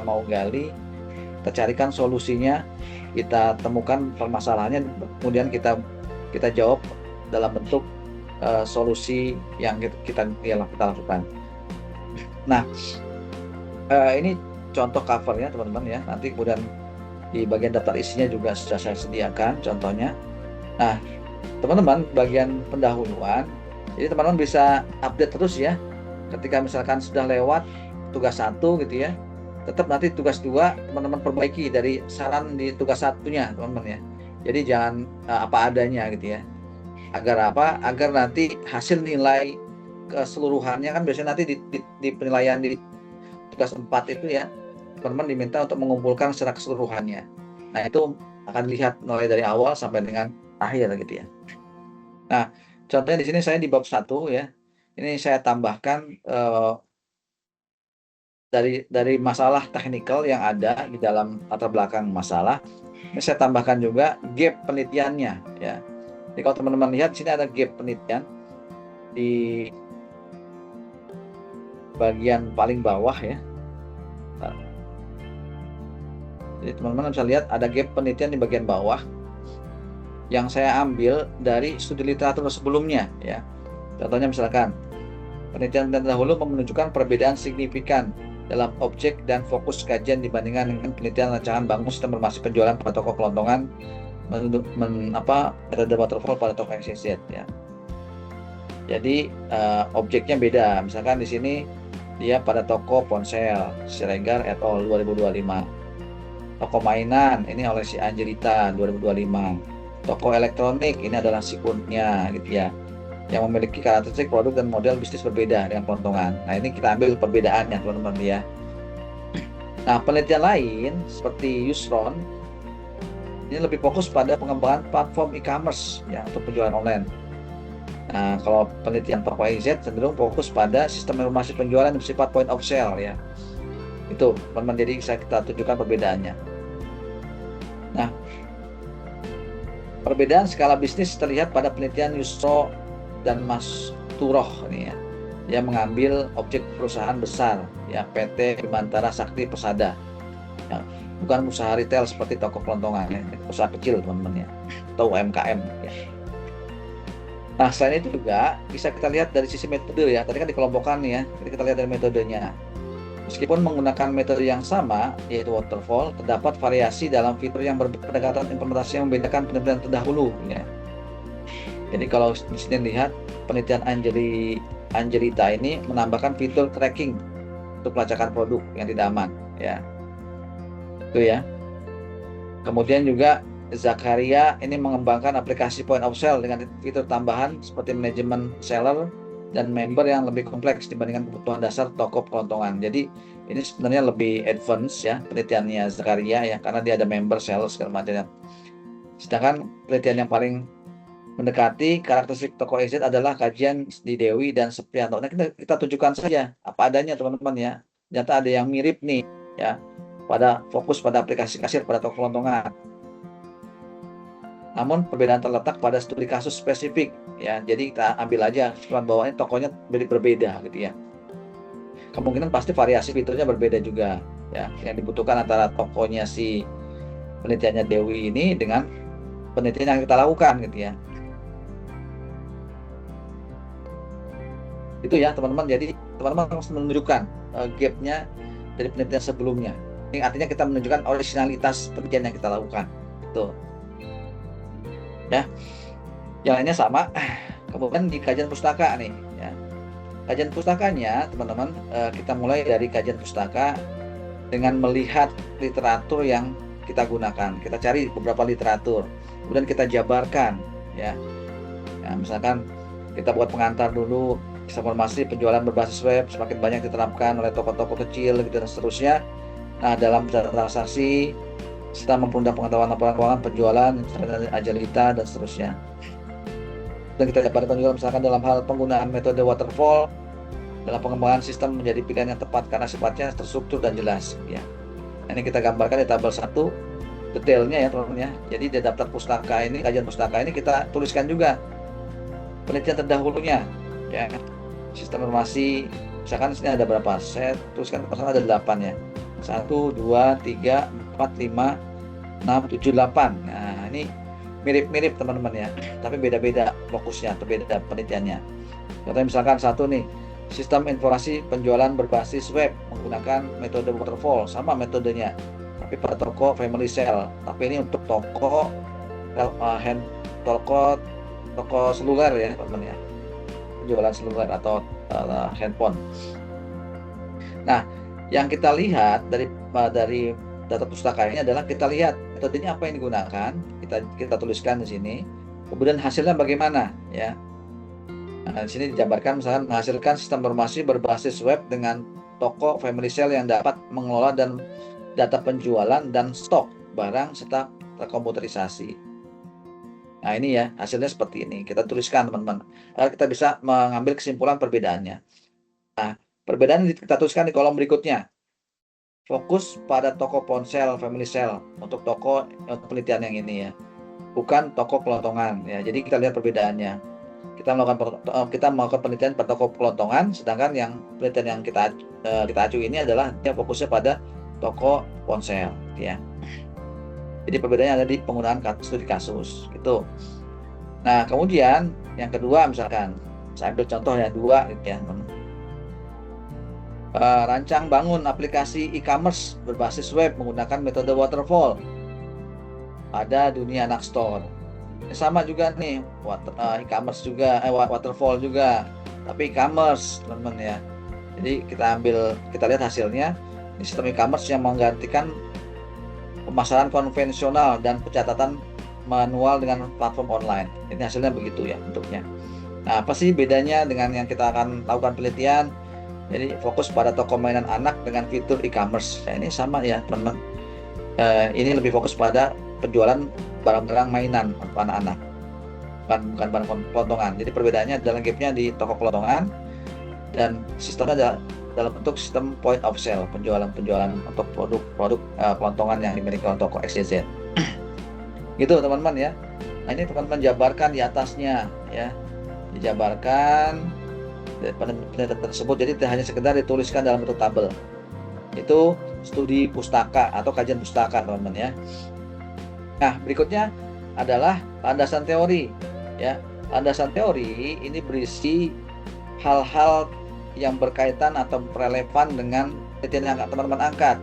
carikan solusinya, kita temukan permasalahannya, kemudian kita jawab dalam bentuk solusi yang kita lakukan. Nah, ini contoh covernya teman-teman ya. Nanti kemudian di bagian daftar isinya juga sudah saya sediakan contohnya. Nah, teman-teman bagian pendahuluan, jadi teman-teman bisa update terus ya. Ketika misalkan sudah lewat tugas 1 gitu ya, tetap nanti tugas 2 teman-teman perbaiki dari saran di tugas 1-nya teman-teman ya. Jadi jangan apa adanya gitu ya. Agar apa? Agar nanti hasil nilai keseluruhannya kan biasanya nanti di penilaian di tugas 4 itu ya, teman-teman diminta untuk mengumpulkan secara keseluruhannya. Nah, itu akan dilihat mulai dari awal sampai dengan akhir gitu ya. Nah, contohnya di sini saya di bab 1 ya. Ini saya tambahkan dari masalah teknikal yang ada di dalam latar belakang masalah. Ini saya tambahkan juga gap penelitiannya ya. Jadi kalau teman-teman lihat sini ada gap penelitian di bagian paling bawah ya. Jadi teman-teman bisa lihat ada gap penelitian di bagian bawah yang saya ambil dari studi literatur sebelumnya ya. Contohnya misalkan penelitian terdahulu menunjukkan perbedaan signifikan dalam objek dan fokus kajian dibandingkan dengan penelitian rancangan bangun sistem informasi penjualan pada toko kelontongan metode waterfall pada toko XYZ ya. Jadi objeknya beda. Misalkan di sini dia pada toko ponsel Siregar et al 2025. Toko mainan ini oleh si Angelita 2025. Toko elektronik ini adalah si Kurnia gitu ya, yang memiliki karakteristik produk dan model bisnis berbeda dengan kelontongan. Nah, ini kita ambil perbedaannya teman-teman ya. Nah, penelitian lain seperti Yusron ini lebih fokus pada pengembangan platform e-commerce ya untuk penjualan online. Nah, kalau penelitian toko XYZ cenderung fokus pada sistem informasi penjualan yang bersifat point of sale ya. Itu teman-teman, jadi kita tunjukkan perbedaannya. Nah, perbedaan skala bisnis terlihat pada penelitian Yusro dan Mas Turoh ini ya. Dia mengambil objek perusahaan besar ya, PT Bimantara Sakti Persada. Ya, bukan usaha retail seperti toko kelontongan ya, usaha kecil teman-teman ya, atau UMKM ya. Nah, selain itu juga bisa kita lihat dari sisi metode ya. Tadi kan dikelompokkan ya. Jadi kita lihat dari metodenya. Meskipun menggunakan metode yang sama, yaitu waterfall, terdapat variasi dalam fitur yang pendekatan implementasi yang membedakan penelitian terdahulu ya. Jadi kalau di sini lihat penelitian Angelita ini menambahkan fitur tracking untuk pelacakan produk yang tidak aman, ya. Itu ya. Kemudian juga Zakaria ini mengembangkan aplikasi point of sale dengan fitur tambahan seperti manajemen seller dan member yang lebih kompleks dibandingkan kebutuhan dasar toko kelontongan. Jadi ini sebenarnya lebih advance ya penelitiannya Zakaria ya, karena dia ada member, seller segala macam. Sedangkan penelitian yang paling mendekati karakteristik toko EZ adalah kajian di Dewi dan Seprianto. Nah, kita tunjukkan saja apa adanya teman-teman ya. Ternyata ada yang mirip nih ya, pada fokus pada aplikasi kasir pada toko kelontongan. Namun perbedaan terletak pada studi kasus spesifik ya. Jadi kita ambil aja kesimpulan bahwa ini tokonya berbeda gitu ya. Kemungkinan pasti variasi fiturnya berbeda juga ya. Yang dibutuhkan antara tokonya si penelitiannya Dewi ini dengan penelitian yang kita lakukan gitu ya. Itu ya teman-teman. Jadi teman-teman harus menunjukkan gapnya dari penelitian sebelumnya. Ini artinya kita menunjukkan originalitas penelitian yang kita lakukan. Itu ya. Yang lainnya sama. Kemudian di kajian pustaka nih ya. Kajian pustakanya teman-teman, kita mulai dari kajian pustaka dengan melihat literatur yang kita gunakan. Kita cari beberapa literatur, kemudian kita jabarkan ya. Nah, misalkan kita buat pengantar dulu, informasi penjualan berbasis web semakin banyak diterapkan oleh toko-toko kecil gitu dan seterusnya. Nah, dalam transaksi serta mempermudah pengetahuan laporan keuangan penjualan, Angelita dan seterusnya. Dan kita jabarkan juga misalkan dalam hal penggunaan metode waterfall dalam pengembangan sistem menjadi pilihan yang tepat karena sifatnya terstruktur dan jelas ya. Nah, ini kita gambarkan di tabel 1 detailnya ya teman-teman ya. Jadi di daftar pustaka ini, kajian pustaka ini kita tuliskan juga penelitian terdahulunya ya. Sistem informasi misalkan sini ada berapa? Saya tuliskan ada 8 ya. 1, 2, 3, 4, 5, 6, 7, 8. Nah, ini mirip-mirip teman-teman ya, tapi beda-beda fokusnya atau beda penelitiannya. Contohnya misalkan satu nih, sistem informasi penjualan berbasis web menggunakan metode waterfall, sama metodenya, tapi pada toko family sale. Tapi ini untuk toko seluler ya teman-teman ya, penjualan seluler atau handphone. Nah, yang kita lihat dari data pustaka ini adalah kita lihat metodenya apa yang digunakan, kita tuliskan di sini. Kemudian hasilnya bagaimana ya. Nah, di sini dijabarkan misalkan menghasilkan sistem informasi berbasis web dengan toko family sale yang dapat mengelola dan data penjualan dan stok barang serta terkomputerisasi. Nah, ini ya hasilnya seperti ini. Kita tuliskan teman-teman agar kita bisa mengambil kesimpulan perbedaannya. Nah, perbedaan kita tuliskan di kolom berikutnya. Fokus pada toko ponsel family sale untuk toko penelitian yang ini ya, bukan toko kelontongan ya. Jadi kita lihat perbedaannya. Kita melakukan penelitian pada toko kelontongan, sedangkan yang penelitian yang kita acu ini adalah dia fokusnya pada toko ponsel ya. Jadi perbedaannya ada di penggunaan studi kasus gitu. Nah, kemudian yang kedua misalkan saya ambil contoh yang 2 gitu ya. Rancang bangun aplikasi e-commerce berbasis web menggunakan metode waterfall pada dunia anak store. Sama juga nih e-commerce juga, waterfall juga, tapi e-commerce teman-teman ya. Jadi kita lihat hasilnya. Ini sistem e-commerce yang menggantikan pemasaran konvensional dan pencatatan manual dengan platform online. Ini hasilnya begitu ya bentuknya. Nah, apa sih bedanya dengan yang kita akan lakukan penelitian? Jadi fokus pada toko mainan anak dengan fitur e-commerce. Nah, ini sama ya teman-teman. Ini lebih fokus pada penjualan barang-barang mainan untuk anak-anak, bukan barang kelontongan. Jadi perbedaannya adalah gapnya di toko kelontongan dan sistemnya adalah dalam bentuk sistem point of sale, penjualan untuk produk kelontongan yang dimiliki oleh toko XYZ. Gitu teman-teman ya. Nah, ini teman-teman jabarkan di atasnya ya, dijabarkan penelitian tersebut. Jadi tidak hanya sekedar dituliskan dalam bentuk tabel. Itu studi pustaka atau kajian pustaka teman-teman ya. Nah, berikutnya adalah landasan teori ya. Landasan teori ini berisi hal-hal yang berkaitan atau relevan dengan penelitian yang teman-teman angkat.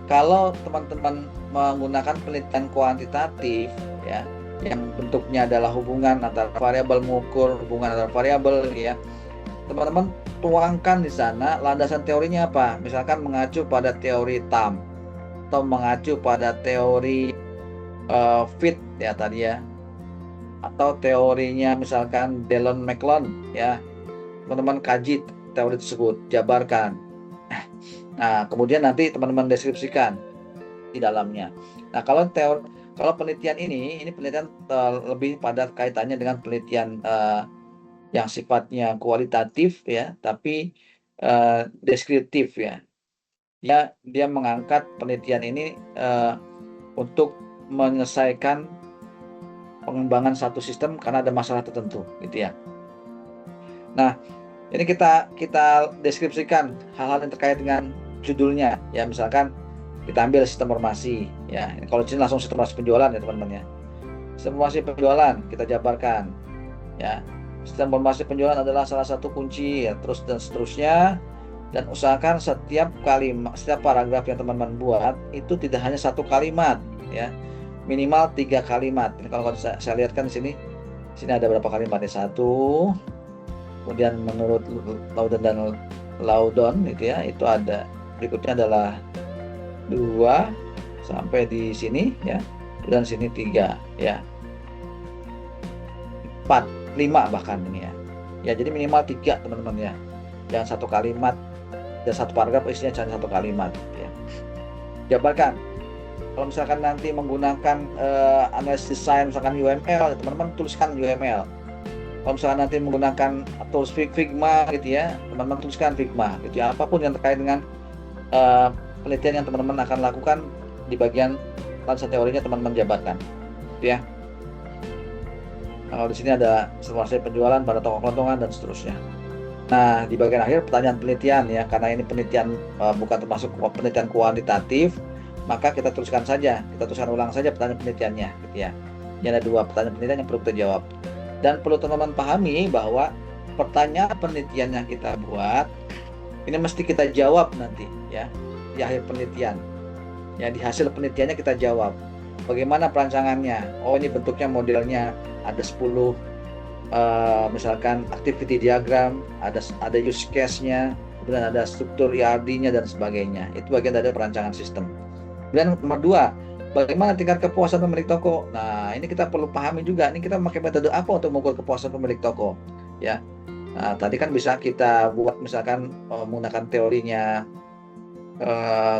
Kalau teman-teman menggunakan penelitian kuantitatif ya, yang bentuknya adalah hubungan antara variabel, mengukur hubungan antara variabel ya. Teman-teman tuangkan di sana landasan teorinya apa? Misalkan mengacu pada teori TAM atau mengacu pada teori fit ya tadi ya, atau teorinya misalkan Delon McLeod ya. Teman-teman kaji teori tersebut, jabarkan. Nah, kemudian nanti teman-teman deskripsikan di dalamnya. Nah, kalau penelitian ini penelitian lebih pada kaitannya dengan penelitian yang sifatnya kualitatif ya, tapi deskriptif ya. Dia mengangkat penelitian ini untuk menyelesaikan pengembangan satu sistem karena ada masalah tertentu, gitu ya. Nah, ini kita deskripsikan hal-hal yang terkait dengan judulnya ya, misalkan kita ambil sistem informasi ya. Kalau di sini langsung sistem informasi penjualan ya teman-teman ya. Sistem informasi penjualan kita jabarkan ya. Sistem informasi penjualan adalah salah satu kunci ya, terus dan seterusnya. Dan usahakan setiap kalimat, setiap paragraf yang teman-teman buat itu tidak hanya satu kalimat ya, minimal 3 kalimat. Ini kalau saya lihat kan di sini ada berapa kalimat ya, 1. Kemudian menurut Laudon dan Laudon itu ya, itu ada berikutnya adalah 2 sampai di sini ya, dan sini 3 ya, 4, 5 bahkan ini ya. Ya jadi minimal 3 teman-teman ya, jangan satu kalimat dan satu paragraf isinya cuma satu kalimat ya. Jabarkan. Kalau misalkan nanti menggunakan analisis desain misalkan UML, teman-teman tuliskan UML. Kalau misalkan nanti menggunakan tools Figma gitu ya, teman-teman tuliskan Figma gitu ya. Apapun yang terkait dengan penelitian yang teman-teman akan lakukan di bagian landasan teorinya teman-teman jabarkan gitu ya. Nah, kalau di sini ada simulasi penjualan pada toko kelontongan dan seterusnya. Nah, di bagian akhir pertanyaan penelitian ya, karena ini penelitian bukan termasuk penelitian kuantitatif, maka kita tuliskan ulang saja pertanyaan penelitiannya gitu ya. Ini ada 2 pertanyaan penelitian yang perlu kita jawab. Dan perlu teman-teman pahami bahwa pertanyaan penelitian yang kita buat ini mesti kita jawab nanti ya di akhir penelitian. Ya, di hasil penelitiannya kita jawab. Bagaimana perancangannya? Oh, ini bentuknya modelnya ada 10 misalkan activity diagram, ada use case-nya, kemudian ada struktur ERD-nya dan sebagainya. Itu bagian dari perancangan sistem. Kemudian nomor 2, bagaimana tingkat kepuasan pemilik toko? Nah, ini kita perlu pahami juga. Ini kita memakai metode apa untuk mengukur kepuasan pemilik toko? Ya, nah, tadi kan bisa kita buat misalkan menggunakan teorinya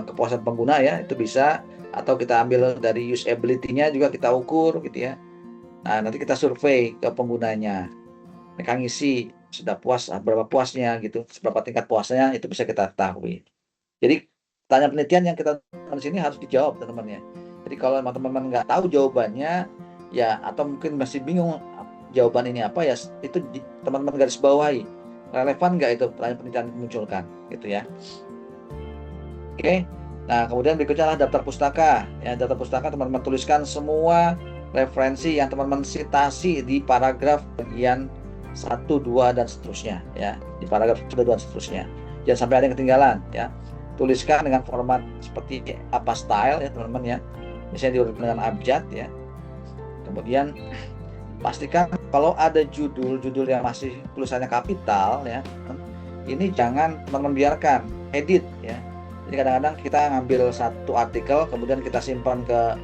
kepuasan pengguna ya, itu bisa. Atau kita ambil dari usability-nya juga kita ukur gitu ya. Nah, nanti kita survei ke penggunanya. Mereka ngisi sudah puas, berapa puasnya gitu, seberapa tingkat puasnya itu bisa kita ketahui. Jadi tanya penelitian yang kita di sini harus dijawab teman-teman ya. Jadi kalau teman-teman nggak tahu jawabannya ya, atau mungkin masih bingung jawaban ini apa ya, itu teman-teman garis bawahi. Relevan nggak itu pertanyaan penelitian yang dimunculkan gitu ya. Oke. Nah, kemudian berikutnya adalah daftar pustaka. Ya, daftar pustaka teman-teman tuliskan semua referensi yang teman-teman citasi di paragraf bagian 1, 2 dan seterusnya ya. Di paragraf 1, 2 dan seterusnya. Jangan sampai ada yang ketinggalan ya. Tuliskan dengan format seperti apa style ya teman-teman ya. Misalnya diurutkan dengan abjad ya. Kemudian pastikan kalau ada judul yang masih tulisannya kapital ya, ini jangan teman-teman biarkan, edit ya. Jadi kadang-kadang kita ngambil satu artikel kemudian kita simpan ke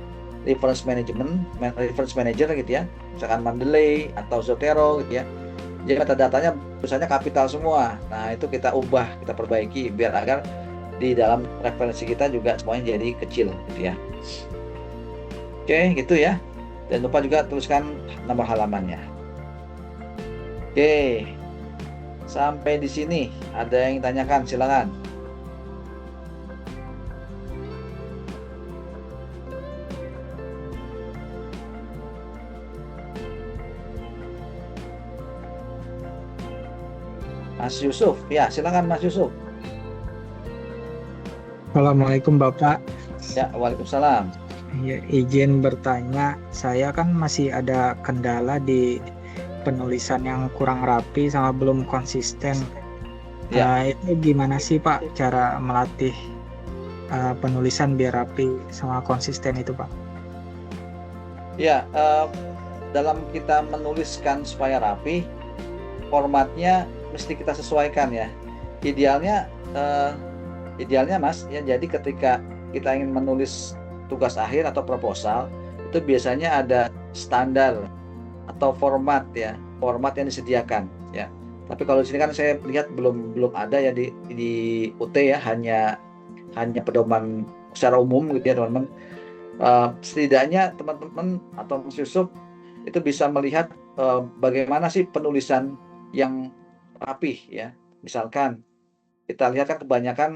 reference manager gitu ya, misalkan Mendeley atau Zotero gitu ya. Jadi metadata-datanya tulisannya kapital semua. Nah, itu kita ubah, kita perbaiki biar agar di dalam referensi kita juga semuanya jadi kecil gitu ya. Oke, gitu ya. Dan lupa juga tuliskan nomor halamannya. Oke. Sampai di sini ada yang tanyakan, silakan. Mas Yusuf, ya silakan Mas Yusuf. Assalamualaikum Bapak. Ya, waalaikumsalam. Ya, izin bertanya, saya kan masih ada kendala di penulisan yang kurang rapi sama belum konsisten. Ya. Itu gimana sih Pak cara melatih penulisan biar rapi sama konsisten itu Pak? Ya, dalam kita menuliskan supaya rapi, formatnya mesti kita sesuaikan ya. Idealnya Mas ya, jadi ketika kita ingin menulis tugas akhir atau proposal, itu biasanya ada standar atau format ya, format yang disediakan ya. Tapi kalau di sini kan saya lihat belum ada ya di UT ya, hanya pedoman secara umum gitu ya teman-teman. Setidaknya teman-teman atau Mas Yusuf itu bisa melihat bagaimana sih penulisan yang rapih ya. Misalkan kita lihat kan kebanyakan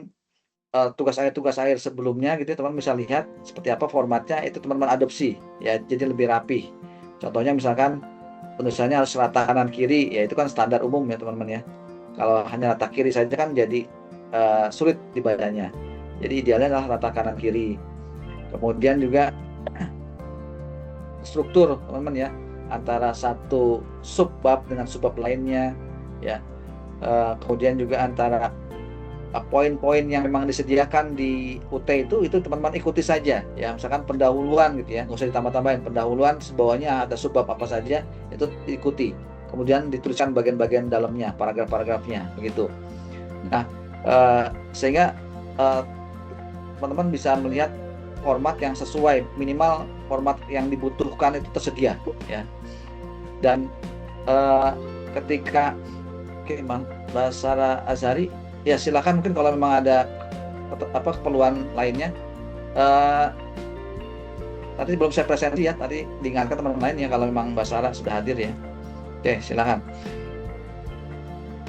tugas akhir sebelumnya gitu ya, teman bisa lihat seperti apa formatnya, itu teman-teman adopsi ya, jadi lebih rapih. Contohnya misalkan penulisannya harus rata kanan kiri, ya itu kan standar umum ya teman-teman ya. Kalau hanya rata kiri saja kan jadi sulit dibacanya. Jadi idealnya adalah rata kanan kiri. Kemudian juga struktur teman-teman ya, antara satu subbab dengan subbab lainnya ya. Kemudian juga antara poin-poin yang memang disediakan di UT itu teman-teman ikuti saja ya. Misalkan pendahuluan gitu ya, nggak usah ditambah-tambahin, pendahuluan sebawahnya ada subbab apa saja itu ikuti, kemudian dituliskan bagian-bagian dalamnya, paragraf-paragrafnya begitu. Nah sehingga teman-teman bisa melihat format yang sesuai, minimal format yang dibutuhkan itu tersedia ya. Dan ketika Bang Basara Azhari ya, silakan mungkin kalau memang ada keperluan lainnya. Tadi belum saya presentasi ya, tadi diingatkan teman-teman lain ya kalau memang Mbak Sarah sudah hadir ya. Oke, silakan.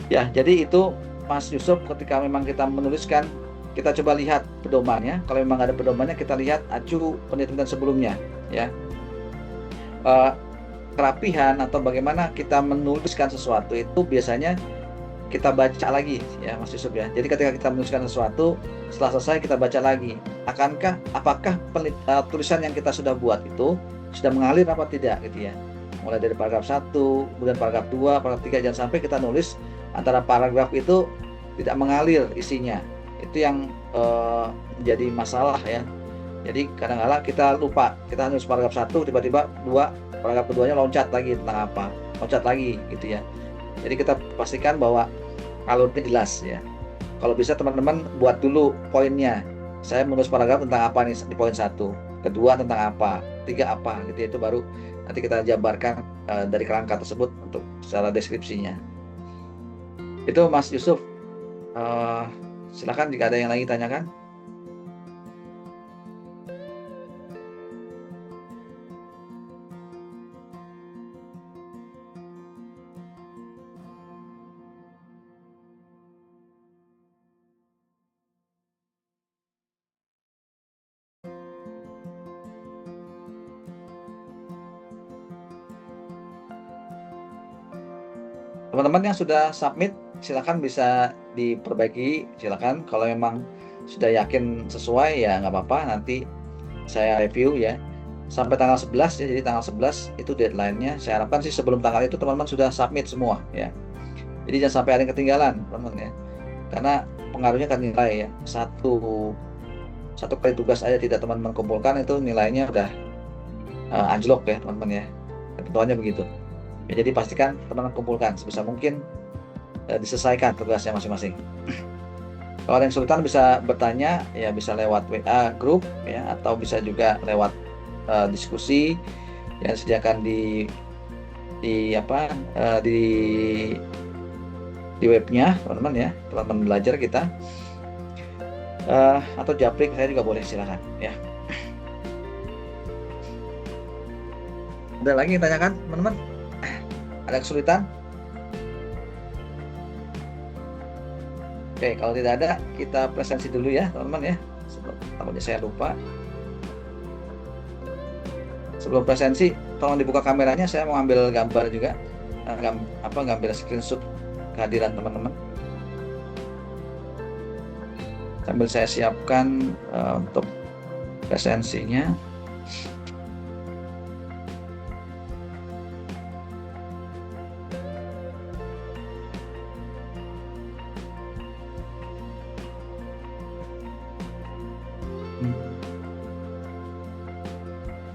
Ya, jadi itu Mas Yusuf, ketika memang kita menuliskan, kita coba lihat pedomannya. Kalau memang ada pedomannya, kita lihat acu penelitian sebelumnya ya. Kerapihan atau bagaimana kita menuliskan sesuatu itu biasanya kita baca lagi ya Mas Yusuf ya. Jadi ketika kita menuliskan sesuatu, setelah selesai kita baca lagi. Apakah tulisan yang kita sudah buat itu sudah mengalir apa tidak gitu ya. Mulai dari paragraf 1, kemudian paragraf 2, paragraf 3, jangan sampai kita nulis antara paragraf itu tidak mengalir isinya. Itu yang menjadi masalah ya. Jadi kadang-kadang kita lupa, kita nulis paragraf 1, tiba-tiba paragraf keduanya loncat lagi tentang apa, loncat lagi gitu ya. Jadi kita pastikan bahwa alurnya jelas ya. Kalau bisa teman-teman buat dulu poinnya. Saya menulis paragraf tentang apa nih di poin 1, kedua tentang apa, 3 apa gitu ya. Itu baru nanti kita jabarkan dari kerangka tersebut untuk secara deskripsinya. Itu Mas Yusuf. Silakan jika ada yang lagi tanyakan. Teman-teman yang sudah submit, silakan bisa diperbaiki, silakan. Kalau memang sudah yakin sesuai ya nggak apa-apa, nanti saya review ya. Sampai tanggal 11 ya, jadi tanggal 11 itu deadline-nya. Saya harapkan sih sebelum tanggal itu teman-teman sudah submit semua ya. Jadi jangan sampai ada yang ketinggalan teman-teman ya. Karena pengaruhnya kan nilai ya. Satu kali tugas aja tidak teman-teman kumpulkan, itu nilainya udah anjlok ya teman-teman ya. Ketentuannya begitu. Ya, jadi pastikan teman-teman kumpulkan sebisa mungkin diselesaikan tugasnya masing-masing. Kalau ada yang kesulitan bisa bertanya ya, bisa lewat WA grup ya, atau bisa juga lewat diskusi yang disediakan di webnya teman-teman ya, teman-teman belajar kita, atau japrik saya juga boleh, silakan ya. Ada lagi yang tanyakan teman-teman? Ada kesulitan? Oke, kalau tidak ada, kita presentasi dulu ya teman-teman ya. Takutnya saya lupa. Sebelum presentasi, tolong dibuka kameranya. Saya mau ambil gambar juga, ngambil screenshot kehadiran teman-teman. Sambil saya siapkan untuk presentasinya.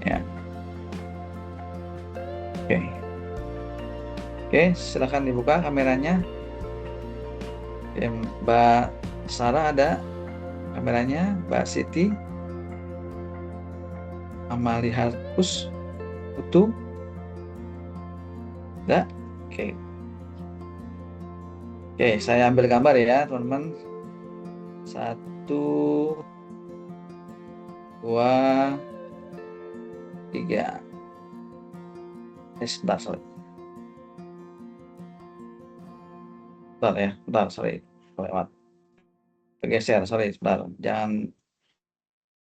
Ya. Oke. Oke, silakan dibuka kameranya. Oke, Mbak Sarah ada kameranya, Mbak Siti, Amali Harkus, Utu, ada? Oke. Oke, saya ambil gambar ya, teman-teman. 1, 2, 3. Sebentar, sorry. Bentar ya, bentar, sorry. Lewat. Bergeser, sorry, sebentar. Jangan.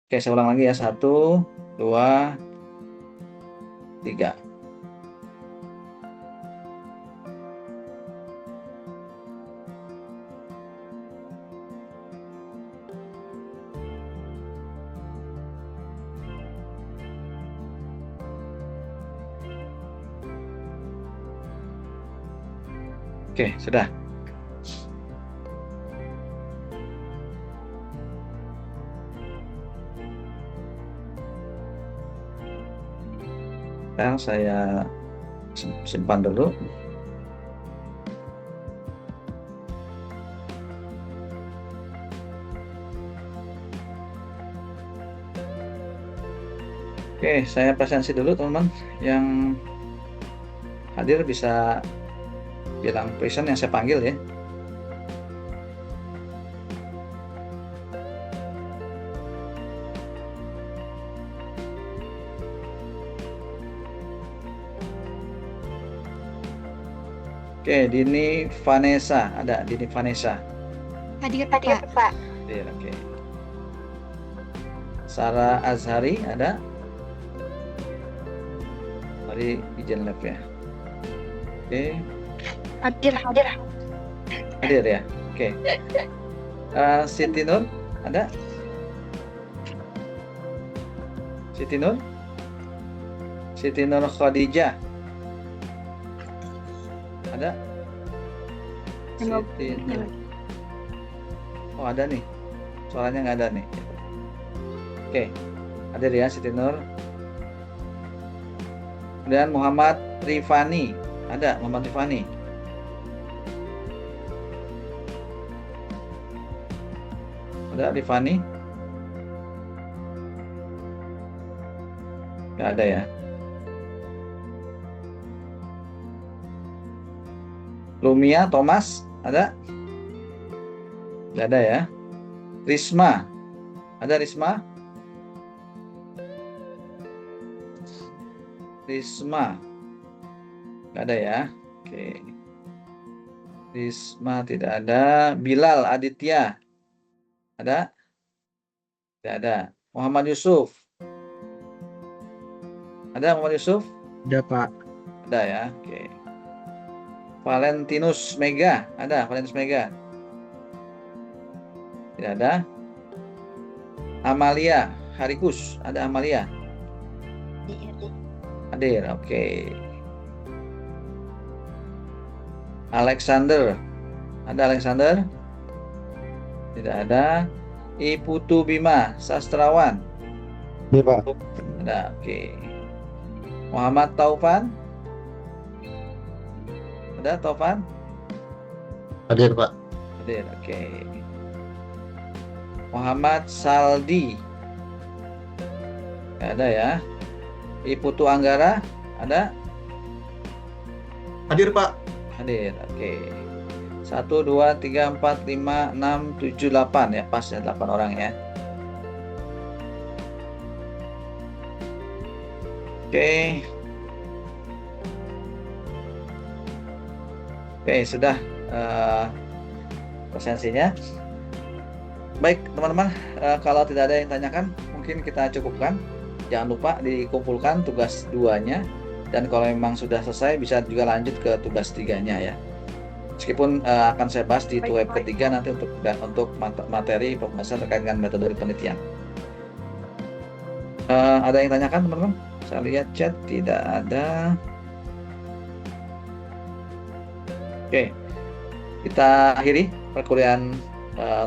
Oke, saya ulang lagi ya. 1, 2, 3. Oke, sudah. Sekarang saya simpan dulu. Oke, saya presensi dulu teman-teman. Yang hadir bisa bilang present yang saya panggil ya. Oke, Dini Vanessa, ada Dini Vanessa. Hadir Pak. Hadir, oke. Sarah Azhari ada? Tadi izin live ya. Oke. Hadir. Hadir ya. Oke. Siti Nur ada? Siti Nur? Siti Nur Khadijah ada? Siti Nur. Oh, ada nih. Suaranya nggak ada nih. Oke. Hadir ya Siti Nur. Kemudian Muhammad Rifani ada? Muhammad Rifani. Ada Rifani? Nggak ada ya. Lumia Thomas ada? Nggak ada ya. Risma ada? Risma? Risma nggak ada ya. Oke. Risma tidak ada. Bilal Aditya ada? Tidak ada. Muhammad Yusuf ada? Muhammad Yusuf? Ada Pak. Ada ya. Oke. Valentinus Mega ada? Valentinus Mega tidak ada. Amalia Harikus ada? Amalia hadir. Oke. Alexander ada? Alexander tidak ada. Iputu Bima sastrawan Iya Pak. ada. Oke. Muhammad Taufan ada? Taufan Hadir Pak. hadir. Oke. Muhammad Saldi nggak ada ya. Iputu Anggara ada? Hadir Pak. Hadir. Oke. 1, 2, 3, 4, 5, 6, 7, 8 ya. Pas ya 8 orang ya. Oke. Oke, sudah presensinya. Baik, teman-teman, kalau tidak ada yang tanyakan, mungkin kita cukupkan. Jangan lupa dikumpulkan tugas 2-nya, dan kalau memang sudah selesai bisa juga lanjut ke tugas 3-nya ya. Meskipun akan saya bahas di web ketiga nanti untuk materi pembahasan terkait dengan metode penelitian. Ada yang tanyakan teman-teman? Saya lihat chat tidak ada. Oke, kita akhiri perkuliahan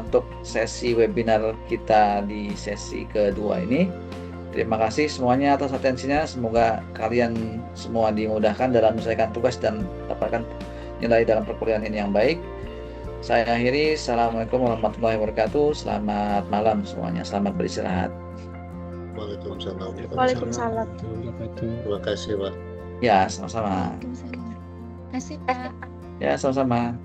untuk sesi webinar kita di sesi kedua ini. Terima kasih semuanya atas atensinya. Semoga kalian semua dimudahkan dalam menyelesaikan tugas dan dapatkan nilai dalam perkuliahan ini yang baik. Saya akhiri. Assalamualaikum warahmatullahi wabarakatuh. Selamat malam semuanya. Selamat beristirahat. Waalaikumsalam. Waalaikumsalam. Terima kasih Pak. Ya, sama-sama. Waalaikumsalam. Terima kasih, Pak. Ya, sama-sama.